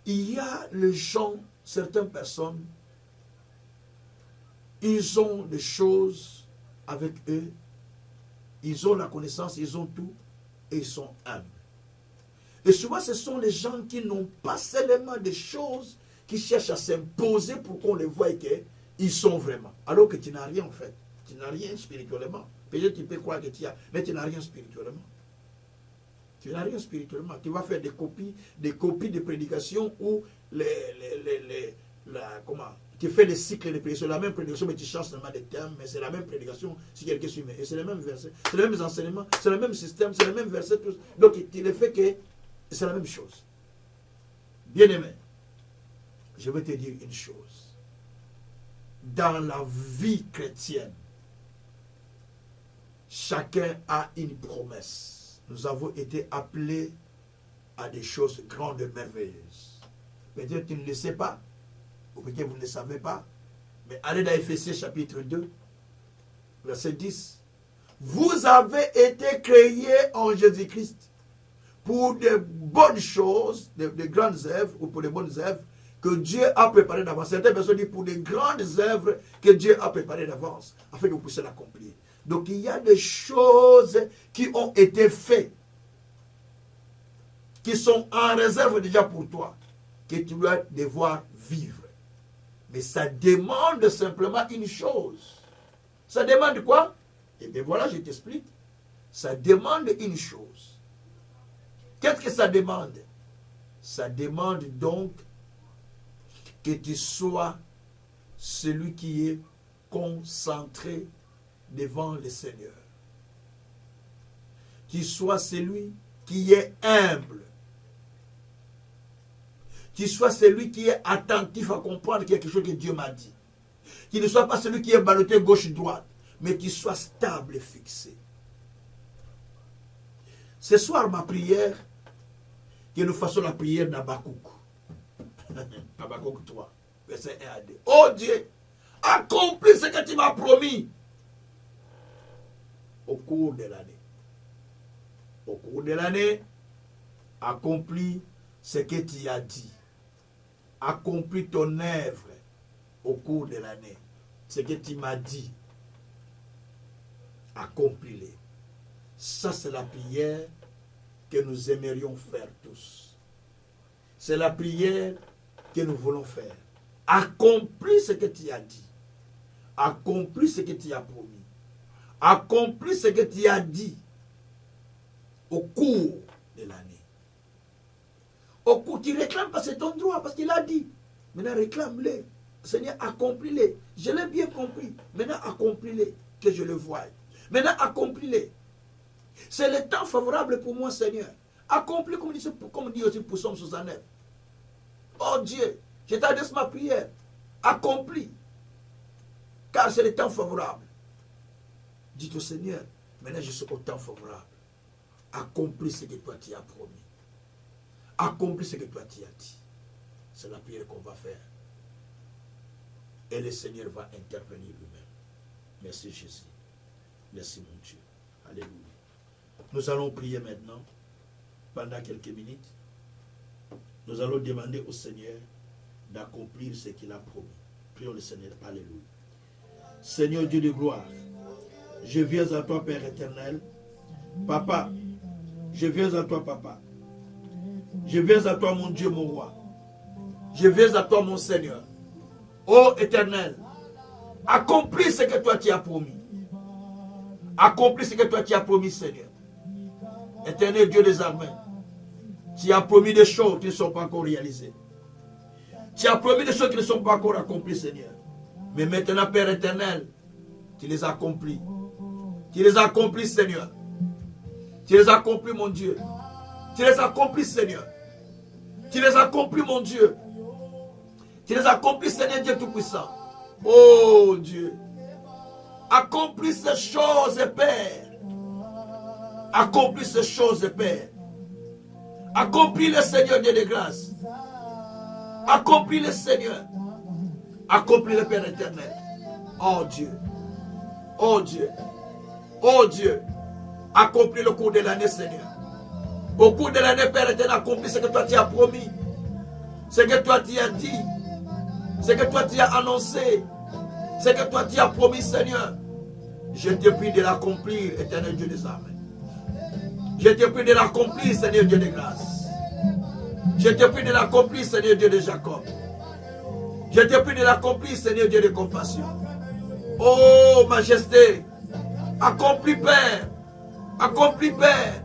A: il y a les gens, certaines personnes, ils ont des choses avec eux, ils ont la connaissance, ils ont tout, et ils sont humbles. Et souvent, ce sont les gens qui n'ont pas seulement des choses, qui cherchent à s'imposer pour qu'on les voie et qu'ils sont vraiment. Alors que tu n'as rien en fait. Tu n'as rien spirituellement. Peut-être tu peux croire que tu as, mais tu n'as rien spirituellement. Tu n'as rien spirituellement. Tu vas faire des copies de prédications ou tu fais des cycles de prédication, la même prédication, mais tu changes seulement des termes, mais c'est la même prédication si quelqu'un suit. Et c'est le même verset, c'est les mêmes enseignements, c'est le même système, c'est le même verset. Donc tu le fais que c'est la même chose. Bien-aimé, je vais te dire une chose. Dans la vie chrétienne, chacun a une promesse. Nous avons été appelés à des choses grandes et merveilleuses. Peut-être tu ne le sais pas, ou peut-être vous ne le savez pas, mais allez dans Éphésiens chapitre 2, verset 10. Vous avez été créés en Jésus-Christ pour de bonnes choses, de grandes œuvres, ou pour de bonnes œuvres, que Dieu a préparées d'avance. Certaines personnes disent pour des grandes œuvres que Dieu a préparées d'avance, afin que vous puissiez l'accomplir. Donc il y a des choses qui ont été faites, qui sont en réserve déjà pour toi, que tu dois devoir vivre. Mais ça demande simplement une chose. Ça demande quoi? Eh bien voilà, je t'explique. Ça demande une chose. Qu'est-ce que ça demande? Ça demande donc que tu sois celui qui est concentré devant le Seigneur. Tu sois celui qui est humble. Tu sois celui qui est attentif à comprendre quelque chose que Dieu m'a dit. Tu ne sois pas celui qui est ballotté gauche-droite, mais tu sois stable et fixé. Ce soir, ma prière, que nous fassions la prière d'Habakkuk. Habakkuk 3, verset 1 à 2. Oh Dieu, accomplis ce que tu m'as promis au cours de l'année. Au cours de l'année, accomplis ce que tu as dit. Accomplis ton œuvre au cours de l'année. Ce que tu m'as dit, accomplis-le. Ça, c'est la prière que nous aimerions faire tous. C'est la prière que nous voulons faire. Accomplis ce que tu as dit. Accomplis ce que tu as promis. Accomplis ce que tu as dit au cours de l'année. Au cours, tu réclames pas, c'est ton droit, parce qu'il a dit. Maintenant, réclame-le. Seigneur, accomplis-le. Je l'ai bien compris. Maintenant, accomplis-le, que je le voie. Maintenant, accomplis-le. C'est le temps favorable pour moi, Seigneur. Accomplis, comme dit aussi pour Somme 69. Oh Dieu, je t'adresse ma prière. Accomplis. car c'est le temps favorable. Dites au Seigneur, maintenant je suis au temps favorable. Accomplis ce que toi tu as promis. Accomplis ce que toi tu as dit. C'est la prière qu'on va faire. Et le Seigneur va intervenir lui-même. Merci Jésus. Merci mon Dieu. Alléluia. Nous allons prier maintenant pendant quelques minutes. Nous allons demander au Seigneur d'accomplir ce qu'il a promis. Prions le Seigneur. Alléluia. Seigneur Dieu de gloire, je viens à toi Père éternel. Papa, je viens à toi Papa. Je viens à toi mon Dieu, mon roi. Je viens à toi mon Seigneur. Ô éternel, accomplis ce que toi tu as promis. Accomplis ce que toi tu as promis Seigneur. Éternel Dieu des armées, tu as promis des choses qui ne sont pas encore réalisées. Tu as promis des choses qui ne sont pas encore accomplies Seigneur. Mais maintenant Père éternel, tu les as accomplis. Tu les as accomplis Seigneur. Tu les as accomplis mon Dieu. Tu les as accomplis Seigneur. Tu les as accomplis mon Dieu. Tu les as accomplis Seigneur Dieu Tout-Puissant. Oh Dieu. Accomplis ces choses Père. Accomplis ces choses Père. Accomplis le Seigneur Dieu de grâce. Accomplis le Seigneur. Accomplis le Père éternel. Oh Dieu. Oh Dieu. Oh Dieu. Accomplis le cours de l'année Seigneur. Au cours de l'année Père éternel, accomplis ce que toi tu as promis. Ce que toi tu as dit. Ce que toi tu as annoncé. Ce que toi tu as promis Seigneur. Je te prie de l'accomplir éternel Dieu des armées. Je te prie de l'accomplir Seigneur Dieu de grâce. Je te prie de l'accomplir Seigneur Dieu de Jacob. Je te prie de l'accomplir Seigneur Dieu de compassion. Oh majesté. Accomplis Père. Accomplis Père.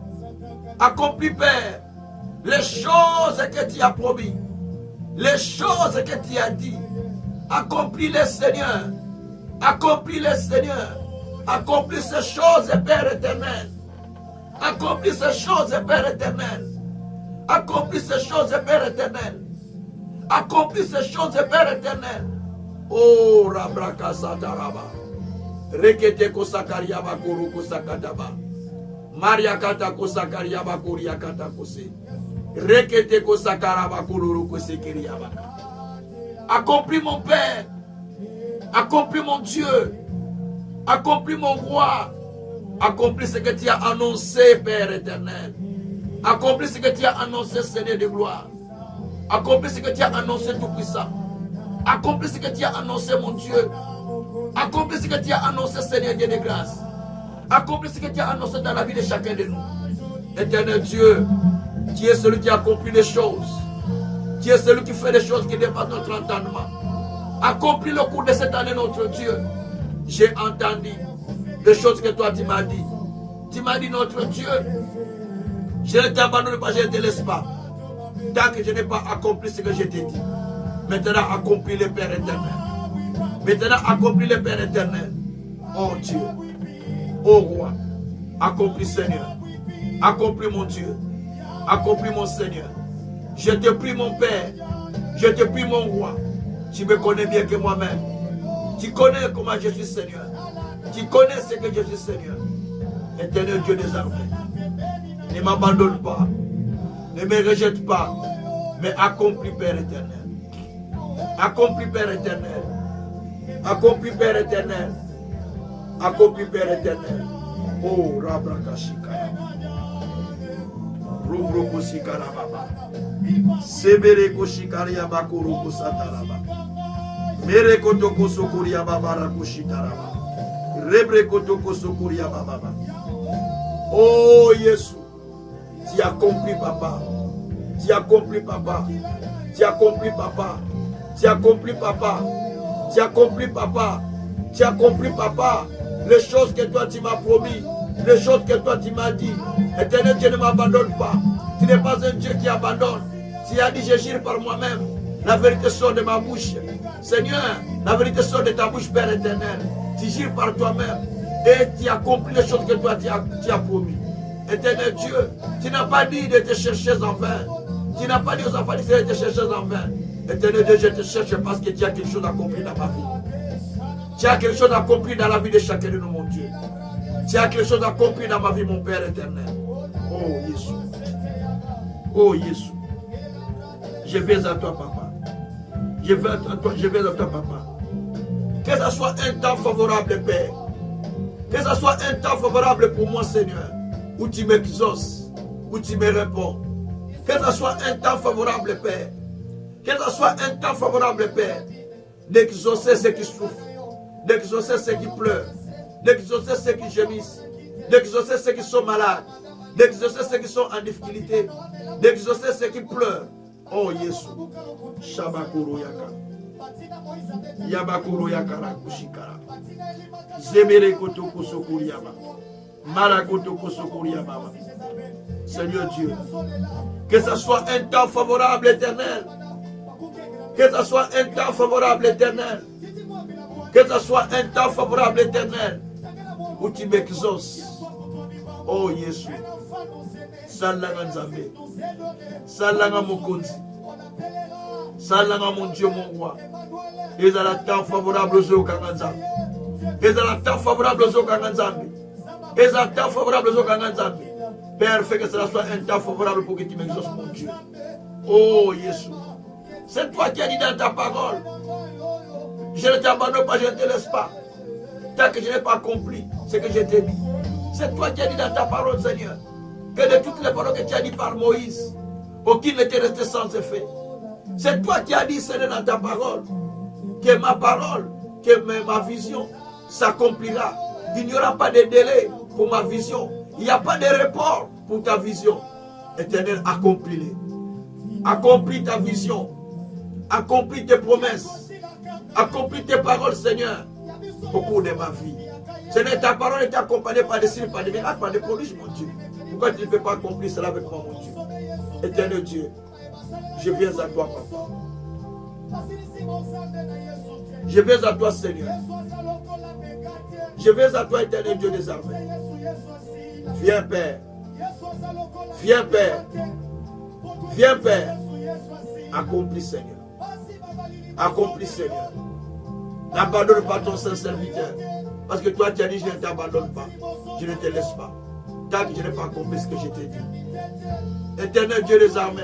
A: Accomplis Père. Les choses que tu as promis. Les choses que tu as dit. Accomplis-les Seigneur. Accomplis-les Seigneur. Accomplis ces choses Père éternel. Accomplis ces choses Père éternel. Accomplis ces choses Père éternel. Accomplis ces choses Père éternel. Oh Rabraka Sataraba. Rekete Kosakariaba Kuru Kosakataba. Maria Kata Kosakariaba Kuria Kata Kose. Rekete Kosakaraba Kuru Kosekiriaba. Accomplis mon Père. Accomplis mon Dieu. Accomplis mon roi. Accomplis ce que tu as annoncé, Père éternel. Accomplis ce que tu as annoncé, Seigneur de gloire. Accomplis ce que tu as annoncé, Tout-Puissant. Accomplis ce que tu as annoncé, mon Dieu. Accomplis ce que tu as annoncé, Seigneur Dieu de grâce. Accomplis ce que tu as annoncé dans la vie de chacun de nous. Éternel Dieu, tu es celui qui accomplit les choses. Tu es celui qui fait des choses qui dépassent notre entendement. Accomplis le cours de cette année, notre Dieu. J'ai entendu les choses que toi tu m'as dit. Tu m'as dit, notre Dieu, je ne t'abandonne pas, je ne te laisse pas. Tant que je n'ai pas accompli ce que je t'ai dit. Maintenant, accomplis le Père éternel. Maintenant, accomplis le Père éternel. Oh Dieu, oh Roi, accomplis Seigneur. Accomplis mon Dieu. Accomplis mon Seigneur. Je te prie mon Père. Je te prie mon Roi. Tu me connais bien que moi-même. Tu connais comment je suis Seigneur. Tu connais ce que je suis Seigneur. Éternel Dieu des armées. Ne m'abandonne pas. Ne me rejette pas. Mais accomplis Père éternel. Accomplis Père éternel. Accomplis Père éternel. Accomplis Père éternel. Oh Rabrakashikaya. Rubroko Shikarababa. Sebereko Shikaria Bakuruko Sataraba. Mereko Toko Sokuria Babara Kushitaraba. Rebreko Toko Sokuria Bababa. Oh Jésus. Tu accomplis Papa. Tu accomplis Papa. Tu accomplis Papa. Tu accomplis Papa. Tu accomplis Papa. Tu accomplis Papa. Les choses que toi tu m'as promis. Les choses que toi tu m'as dit. Éternel Dieu, ne m'abandonne pas. Tu n'es pas un Dieu qui abandonne. Tu as dit je gire par moi-même. La vérité sort de ma bouche. Seigneur, la vérité sort de ta bouche, Père éternel. Tu gires par toi-même. Et tu accomplis les choses que toi tu as promis. Éternel Dieu, tu n'as pas dit de te chercher en vain. Tu n'as pas dit aux enfants d'Israël de te chercher en vain. Éternel Dieu, je te cherche parce que tu as quelque chose accompli dans ma vie. Tu as quelque chose accompli dans la vie de chacun de nous, mon Dieu. Tu as quelque chose accompli dans ma vie, mon Père éternel. Oh, Jésus. Oh, Jésus. Je viens à toi, papa. Je viens à toi, papa. Que ce soit un temps favorable, Père. Que ce soit un temps favorable pour moi, Seigneur. Où tu m'exauces, où tu me réponds. Que ce soit un temps favorable, Père. Que ce soit un temps favorable, Père. D'exaucer ceux qui souffrent. D'exaucer ceux qui pleurent. D'exaucer ceux qui gémissent. D'exaucer ceux qui sont malades. D'exaucer ceux qui sont en difficulté. D'exaucer ceux qui pleurent. Oh, Jésus. Shabakuru yaka. Yabakuru yakara kushikara. Zemere kotoko sokuriyama. Marakotoko sokuriyama. Seigneur Dieu, que ce soit un temps favorable éternel. Que ce soit un temps favorable éternel. Que ce soit un temps favorable éternel. Où tu m'exauces. Oh Jésus. Salanga Nzambe. Salanga Mokonzi. Salanga mon Dieu, mon roi. Et dans le temps favorable aux Okanganzambe. Et dans le temps favorable aux Okanganzambe. Et dans le temps favorable aux Okanganzambe. Père, fais que cela soit un temps favorable pour que tu m'exauces, mon Dieu. Oh Jésus. C'est toi qui as dit dans ta parole. Je ne t'abandonne pas, je ne te laisse pas. Tant que je n'ai pas accompli ce que je t'ai dit. C'est toi qui as dit dans ta parole, Seigneur, que de toutes les paroles que tu as dit par Moïse, aucune n'était restée sans effet. C'est toi qui as dit, Seigneur, dans ta parole, que ma parole, que ma vision s'accomplira. Il n'y aura pas de délai pour ma vision. Il n'y a pas de report pour ta vision. Éternel, accomplis-les. Accomplis ta vision. Accomplis tes promesses. Accomplis tes paroles, Seigneur, au cours de ma vie. Seigneur, ta parole est accompagnée par des signes, par des miracles, par des prodiges, mon Dieu. Pourquoi tu ne peux pas accomplir cela avec moi, mon Dieu? Éternel Dieu, je viens à toi, papa. Je viens à toi, Seigneur. Je viens à toi, éternel Dieu des armées. Viens, Père. Viens, Père. Viens, Père. Accomplis, Seigneur. Accomplis, Seigneur. N'abandonne pas ton saint serviteur. Parce que toi, tu as dit, je ne t'abandonne pas. Je ne te laisse pas. Tant que je n'ai pas accompli ce que je t'ai dit. Éternel Dieu des armées,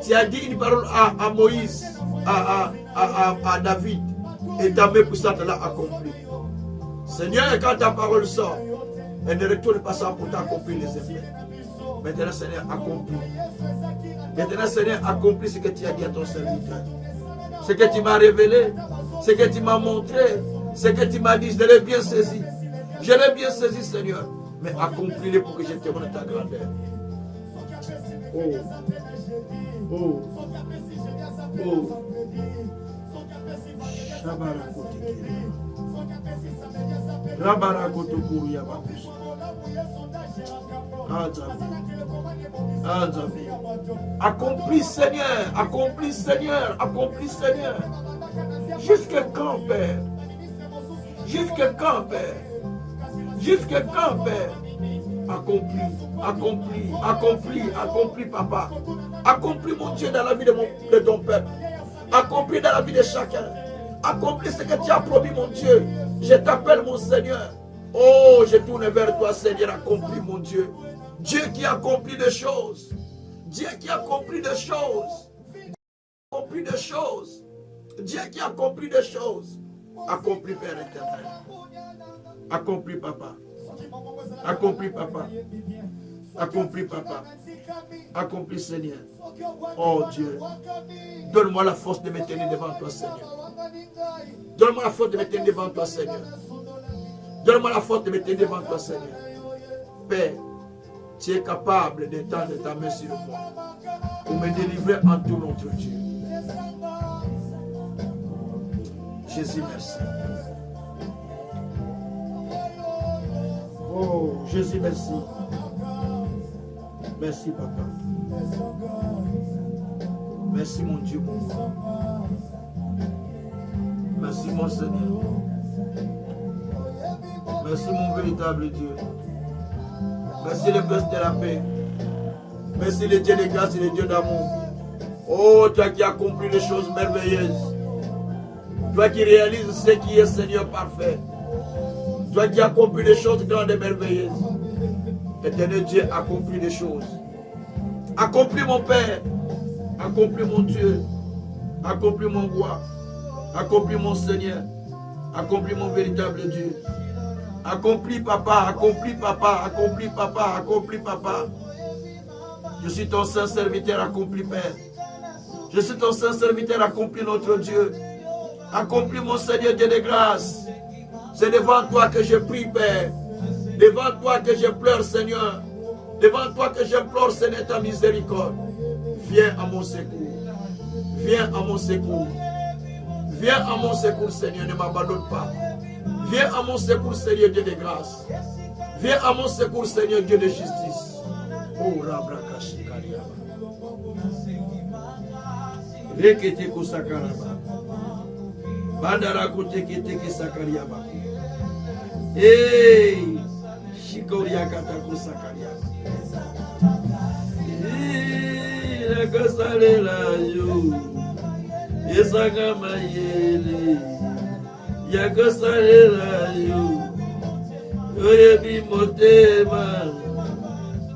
A: tu as dit une parole à Moïse, à David, et ta main puissante l'a accompli. Seigneur, quand ta parole sort, elle ne retourne pas ça pour t'accomplir les effets. Maintenant, Seigneur, accomplis. Maintenant, Seigneur, accomplis ce que tu as dit à ton serviteur. Ce que tu m'as révélé, ce que tu m'as montré, ce que tu m'as dit, je l'ai bien saisi. Je l'ai bien saisi, Seigneur. Mais accomplis-le pour que je témoigne ta grandeur. Oh. Oh. Oh. Accomplis, Seigneur, accomplis, Seigneur, accomplis, Seigneur. Jusqu'à quand, Père? Jusqu'à quand, Père? Jusqu'à quand, Père? Accomplis, accomplis, accomplis, accomplis, Papa. Accomplis, mon Dieu, dans la vie de ton peuple. Accomplis dans la vie de chacun. Accomplis ce que tu as promis, mon Dieu. Je t'appelle, mon Seigneur. Oh, je tourne vers toi, Seigneur. Accomplis, mon Dieu. Dieu qui accomplit des choses. Dieu qui accomplit des choses. Accomplit des choses. Dieu qui accomplit des choses. Accomplis, Père éternel. Accomplis, Papa. Accomplis, Papa. Accomplis, Papa. Accomplis, Seigneur. Oh Dieu. Donne-moi la force de me tenir devant toi, Seigneur. Donne-moi la force de me tenir devant toi, Seigneur. Donne-moi la force de me tenir devant toi, Seigneur. Père, tu es capable d'étendre ta main sur moi pour me délivrer en tout notre Dieu. Jésus, merci. Oh, Jésus, merci. Merci, Papa. Merci, mon Dieu, mon roi. Merci, mon Seigneur. Merci, mon véritable Dieu. Merci, le Prince de la paix. Merci, le Dieu de grâce et le Dieu d'amour. Oh, toi qui as accompli des choses merveilleuses. Toi qui réalises ce qui est Seigneur parfait. Toi qui accomplis des choses grandes et merveilleuses. Éternel Dieu, accomplis des choses. Accomplis mon Père. Accomplis mon Dieu. Accomplis mon roi. Accomplis mon Seigneur. Accomplis mon véritable Dieu. Accomplis papa, accomplis papa, accomplis papa, accomplis papa. Je suis ton saint serviteur, accomplis Père. Je suis ton saint serviteur, accomplis notre Dieu. Accomplis mon Seigneur Dieu de grâce. C'est devant toi que je prie, Père. Devant toi que je pleure, Seigneur. Devant toi que j'implore, Seigneur, ta miséricorde. Viens à mon secours. Viens à mon secours. Viens à mon secours, Seigneur, ne m'abandonne pas. Viens à mon secours, Seigneur Dieu de grâce. Viens à mon secours, Seigneur Dieu de justice. Oh, Rabrakashi Kariaba. Rekete Kosakaraba. Bandara Kotekete Sakariaba. Hey! Shikoria Katako Sakariaba. Nakasale la yo. Yesagama yele. Yakasale la yo. Oyebi motema.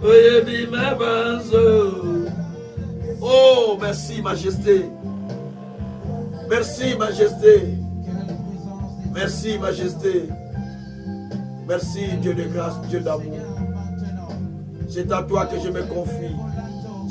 A: Oyebi mabanzo. Oh, merci, Majesté. Merci, Majesté. Merci, Majesté. Merci, Dieu de grâce, Dieu d'amour. C'est à toi que je me confie.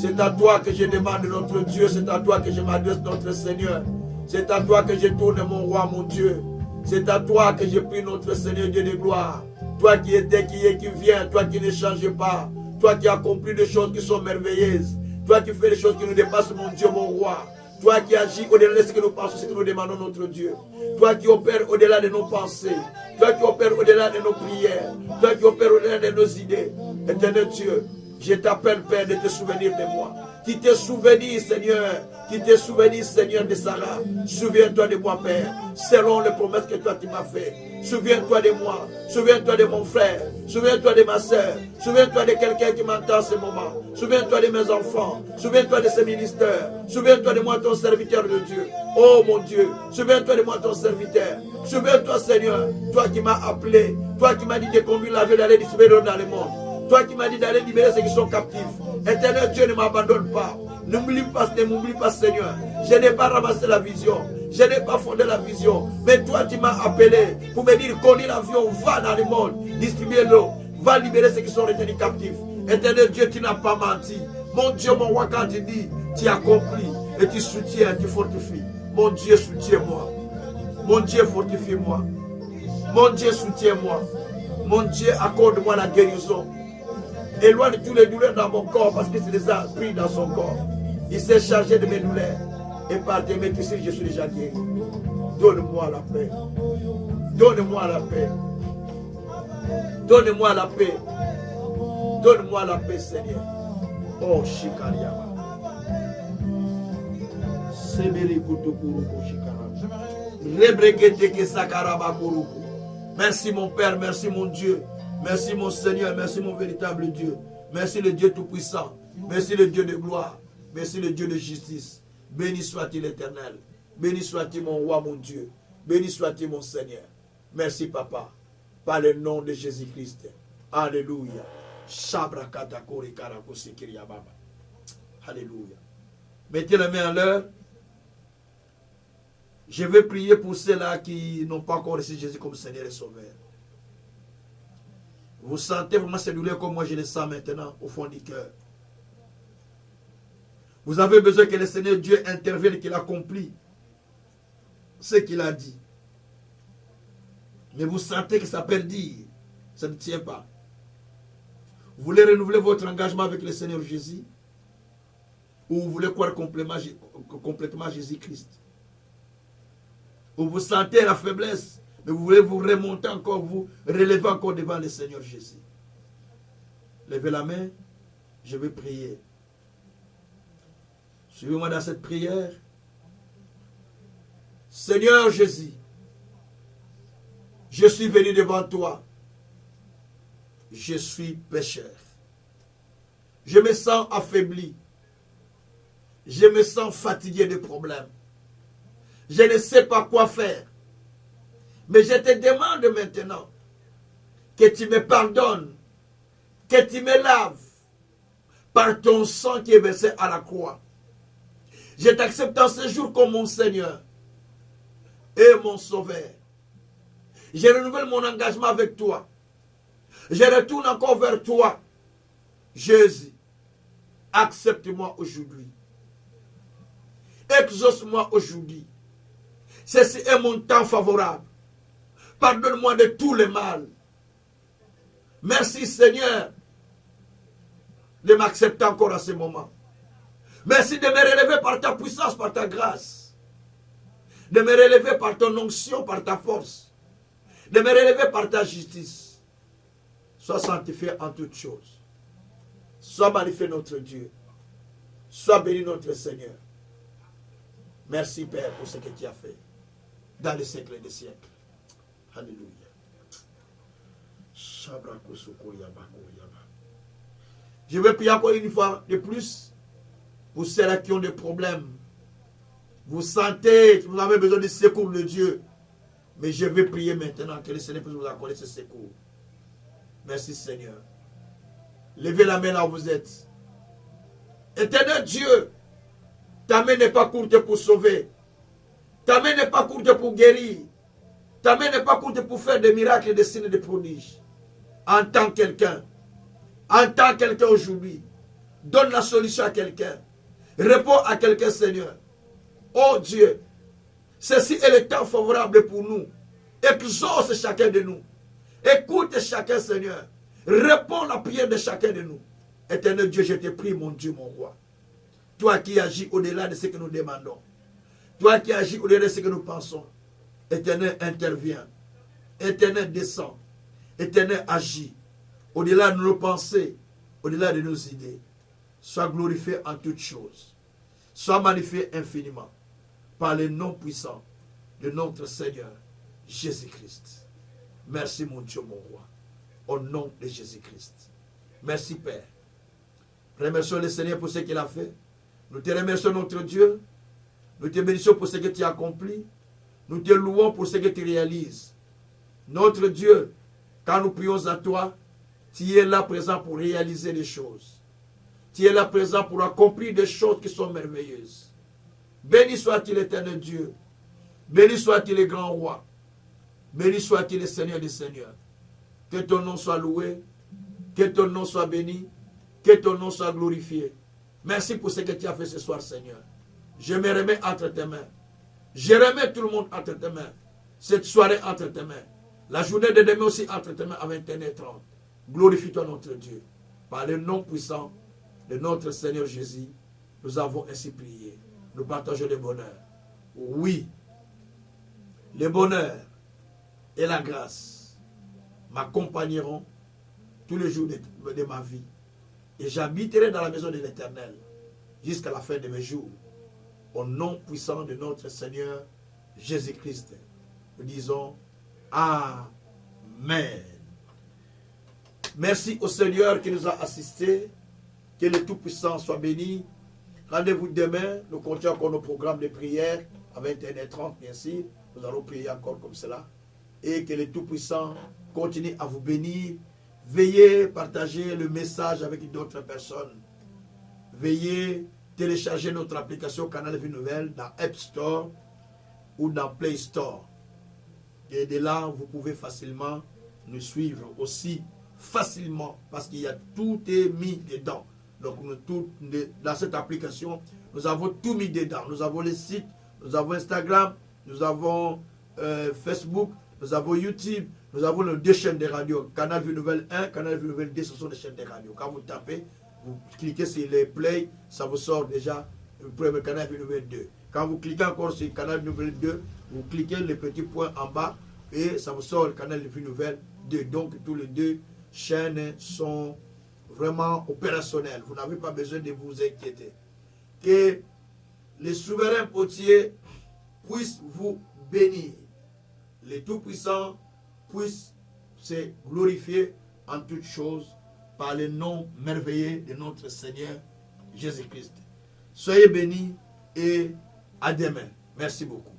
A: C'est à toi que je demande notre Dieu. C'est à toi que je m'adresse notre Seigneur. C'est à toi que je tourne mon roi, mon Dieu. C'est à toi que je prie notre Seigneur Dieu de gloire. Toi qui étais, qui est, qui vient. Toi qui ne changes pas. Toi qui accomplis des choses qui sont merveilleuses. Toi qui fais des choses qui nous dépassent, mon Dieu, mon roi. Toi qui agis au-delà de ce que nous pensons, ce que nous demandons, notre Dieu. Toi qui opères au-delà de nos pensées. Toi qui opères au-delà de nos prières. Toi qui opères au-delà de nos idées. Éternel Dieu, je t'appelle, Père, de te souvenir de moi. Qui te souvenir, Seigneur. Qui te souvenir, Seigneur, de Sarah. Souviens-toi de moi, Père. Selon les promesses que toi tu m'as faites. Souviens-toi de moi. Souviens-toi de mon frère. Souviens-toi de ma soeur. Souviens-toi de quelqu'un qui m'entend en ce moment. Souviens-toi de mes enfants. Souviens-toi de ces ministères. Souviens-toi de moi, ton serviteur de Dieu. Oh mon Dieu. Souviens-toi de moi, ton serviteur. Souviens-toi, Seigneur. Toi qui m'as appelé. Toi qui m'as dit de conduire la vie d'aller distribuer dans le monde. Toi qui m'as dit d'aller libérer ceux qui sont captifs. Éternel Dieu, ne m'abandonne pas. Ne m'oublie pas, Seigneur. Je n'ai pas ramassé la vision. Je n'ai pas fondé la vision. Mais toi, tu m'as appelé pour me dire, conduis l'avion, va dans le monde, distribuer l'eau, va libérer ceux qui sont retenus captifs. Éternel Dieu, tu n'as pas menti. Mon Dieu, mon roi, quand tu dis, tu accomplis et tu soutiens, tu fortifies. Mon Dieu, soutiens-moi. Mon Dieu, fortifie-moi. Mon Dieu, soutiens-moi. Mon Dieu, accorde-moi la guérison. Éloigne tous les douleurs dans mon corps parce que c'est déjà pris dans son corps. Il s'est chargé de mes douleurs. Et par tes maîtrises, je suis déjà guéri. Donne-moi la paix. Donne-moi la paix. Donne-moi la paix. Donne-moi la paix, Seigneur. Oh, Shikariaba. Seberi Kutukuruko Shikaraba. Rebregete Sakaraba Kuruko. Merci mon Père, merci mon Dieu. Merci mon Seigneur, merci mon véritable Dieu. Merci le Dieu Tout-Puissant. Merci le Dieu de gloire. Merci le Dieu de justice. Béni soit-il l'Éternel. Béni soit-il mon roi, mon Dieu. Béni soit-il mon Seigneur. Merci papa. Par le nom de Jésus-Christ. Alléluia. Alléluia. Mettez la main en l'air. Je vais prier pour ceux-là qui n'ont pas encore reçu Jésus comme Seigneur et Sauveur. Vous sentez vraiment cette douleur comme moi je le sens maintenant au fond du cœur. Vous avez besoin que le Seigneur Dieu intervienne et qu'il accomplit ce qu'il a dit. Mais vous sentez que ça peut dire, ça ne tient pas. Vous voulez renouveler votre engagement avec le Seigneur Jésus? Ou vous voulez croire complètement Jésus-Christ? Ou vous sentez la faiblesse, mais vous voulez vous remonter encore, vous relever encore devant le Seigneur Jésus? Levez la main, je vais prier. Suivez-moi dans cette prière. Seigneur Jésus, je suis venu devant toi. Je suis pécheur. Je me sens affaibli. Je me sens fatigué de problèmes. Je ne sais pas quoi faire. Mais je te demande maintenant que tu me pardonnes, que tu me laves par ton sang qui est versé à la croix. Je t'accepte en ce jour comme mon Seigneur et mon Sauveur. Je renouvelle mon engagement avec toi. Je retourne encore vers toi. Jésus, accepte-moi aujourd'hui. Exauce-moi aujourd'hui. Ceci est mon temps favorable. Pardonne-moi de tout le mal. Merci Seigneur de m'accepter encore à ce moment. Merci de me relever par ta puissance, par ta grâce. De me relever par ton onction, par ta force. De me relever par ta justice. Sois sanctifié en toutes choses. Sois magnifié notre Dieu. Sois béni notre Seigneur. Merci Père pour ce que tu as fait dans les siècles des siècles. Alléluia. Je vais prier encore une fois de plus pour ceux-là qui ont des problèmes. Vous sentez que vous avez besoin de secours de Dieu. Mais je vais prier maintenant que le Seigneur puisse vous accorder ce secours. Merci Seigneur. Levez la main là où vous êtes. Éternel Dieu, ta main n'est pas courte pour sauver. Ta main n'est pas courte pour guérir. Ta main n'est pas courte pour faire des miracles, des signes, des prodiges. Entends quelqu'un. Entends quelqu'un aujourd'hui. Donne la solution à quelqu'un. Réponds à quelqu'un, Seigneur. Oh Dieu, ceci est le temps favorable pour nous. Exauce chacun de nous. Écoute chacun, Seigneur. Réponds à la prière de chacun de nous. Éternel Dieu, je te prie, mon Dieu, mon roi. Toi qui agis au-delà de ce que nous demandons. Toi qui agis au-delà de ce que nous pensons. Éternel, intervient. Éternel, descend. Éternel, agit. Au-delà de nos pensées, au-delà de nos idées. Sois glorifié en toutes choses. Sois magnifié infiniment par le nom puissant de notre Seigneur Jésus-Christ. Merci mon Dieu, mon roi. Au nom de Jésus-Christ. Merci Père. Remercions le Seigneur pour ce qu'il a fait. Nous te remercions notre Dieu. Nous te bénissons pour ce que tu as accompli. Nous te louons pour ce que tu réalises. Notre Dieu, quand nous prions à toi, tu es là présent pour réaliser les choses. Tu es là présent pour accomplir des choses qui sont merveilleuses. Béni soit-il l'éternel Dieu. Béni soit-il le grand roi. Béni soit-il le Seigneur des Seigneurs. Que ton nom soit loué. Que ton nom soit béni. Que ton nom soit glorifié. Merci pour ce que tu as fait ce soir, Seigneur. Je me remets entre tes mains. Je remets tout le monde entre tes mains. Cette soirée entre tes mains. La journée de demain aussi entre tes mains à 21h30. Glorifie-toi notre Dieu. Par le nom puissant de notre Seigneur Jésus, nous avons ainsi prié. Nous partageons le bonheur. Oui, le bonheur et la grâce m'accompagneront tous les jours de ma vie. Et j'habiterai dans la maison de l'Éternel jusqu'à la fin de mes jours. Au nom puissant de notre Seigneur Jésus-Christ, nous disons Amen. Merci au Seigneur qui nous a assistés. Que le Tout-Puissant soit béni. Rendez-vous demain. Nous continuons encore nos programmes de prière à 21h30, bien sûr. Nous allons prier encore comme cela. Et que le Tout-Puissant continue à vous bénir. Veuillez partager le message avec d'autres personnes. Veuillez télécharger notre application Canal Vie Nouvelle dans App Store ou dans Play Store. Et de là, vous pouvez facilement nous suivre aussi facilement parce qu'il y a tout est mis dedans. Donc, dans cette application, nous avons tout mis dedans. Nous avons les sites, nous avons Instagram, nous avons Facebook, nous avons YouTube, nous avons les deux chaînes de radio. Canal Vie Nouvelle 1, Canal Vie Nouvelle 2, ce sont des chaînes de radio. Quand vous tapez, vous cliquez sur les play, ça vous sort déjà le premier Canal Vie Nouvelle 2. Quand vous cliquez encore sur Canal Vie Nouvelle 2, vous cliquez le petit point en bas et ça vous sort le Canal Vie Nouvelle 2. Donc, tous les deux chaînes sont vraiment opérationnelles. Vous n'avez pas besoin de vous inquiéter. Que les souverains potiers puissent vous bénir. Les tout-puissants puissent se glorifier en toutes choses par le nom merveilleux de notre Seigneur Jésus-Christ. Soyez bénis et à demain. Merci beaucoup.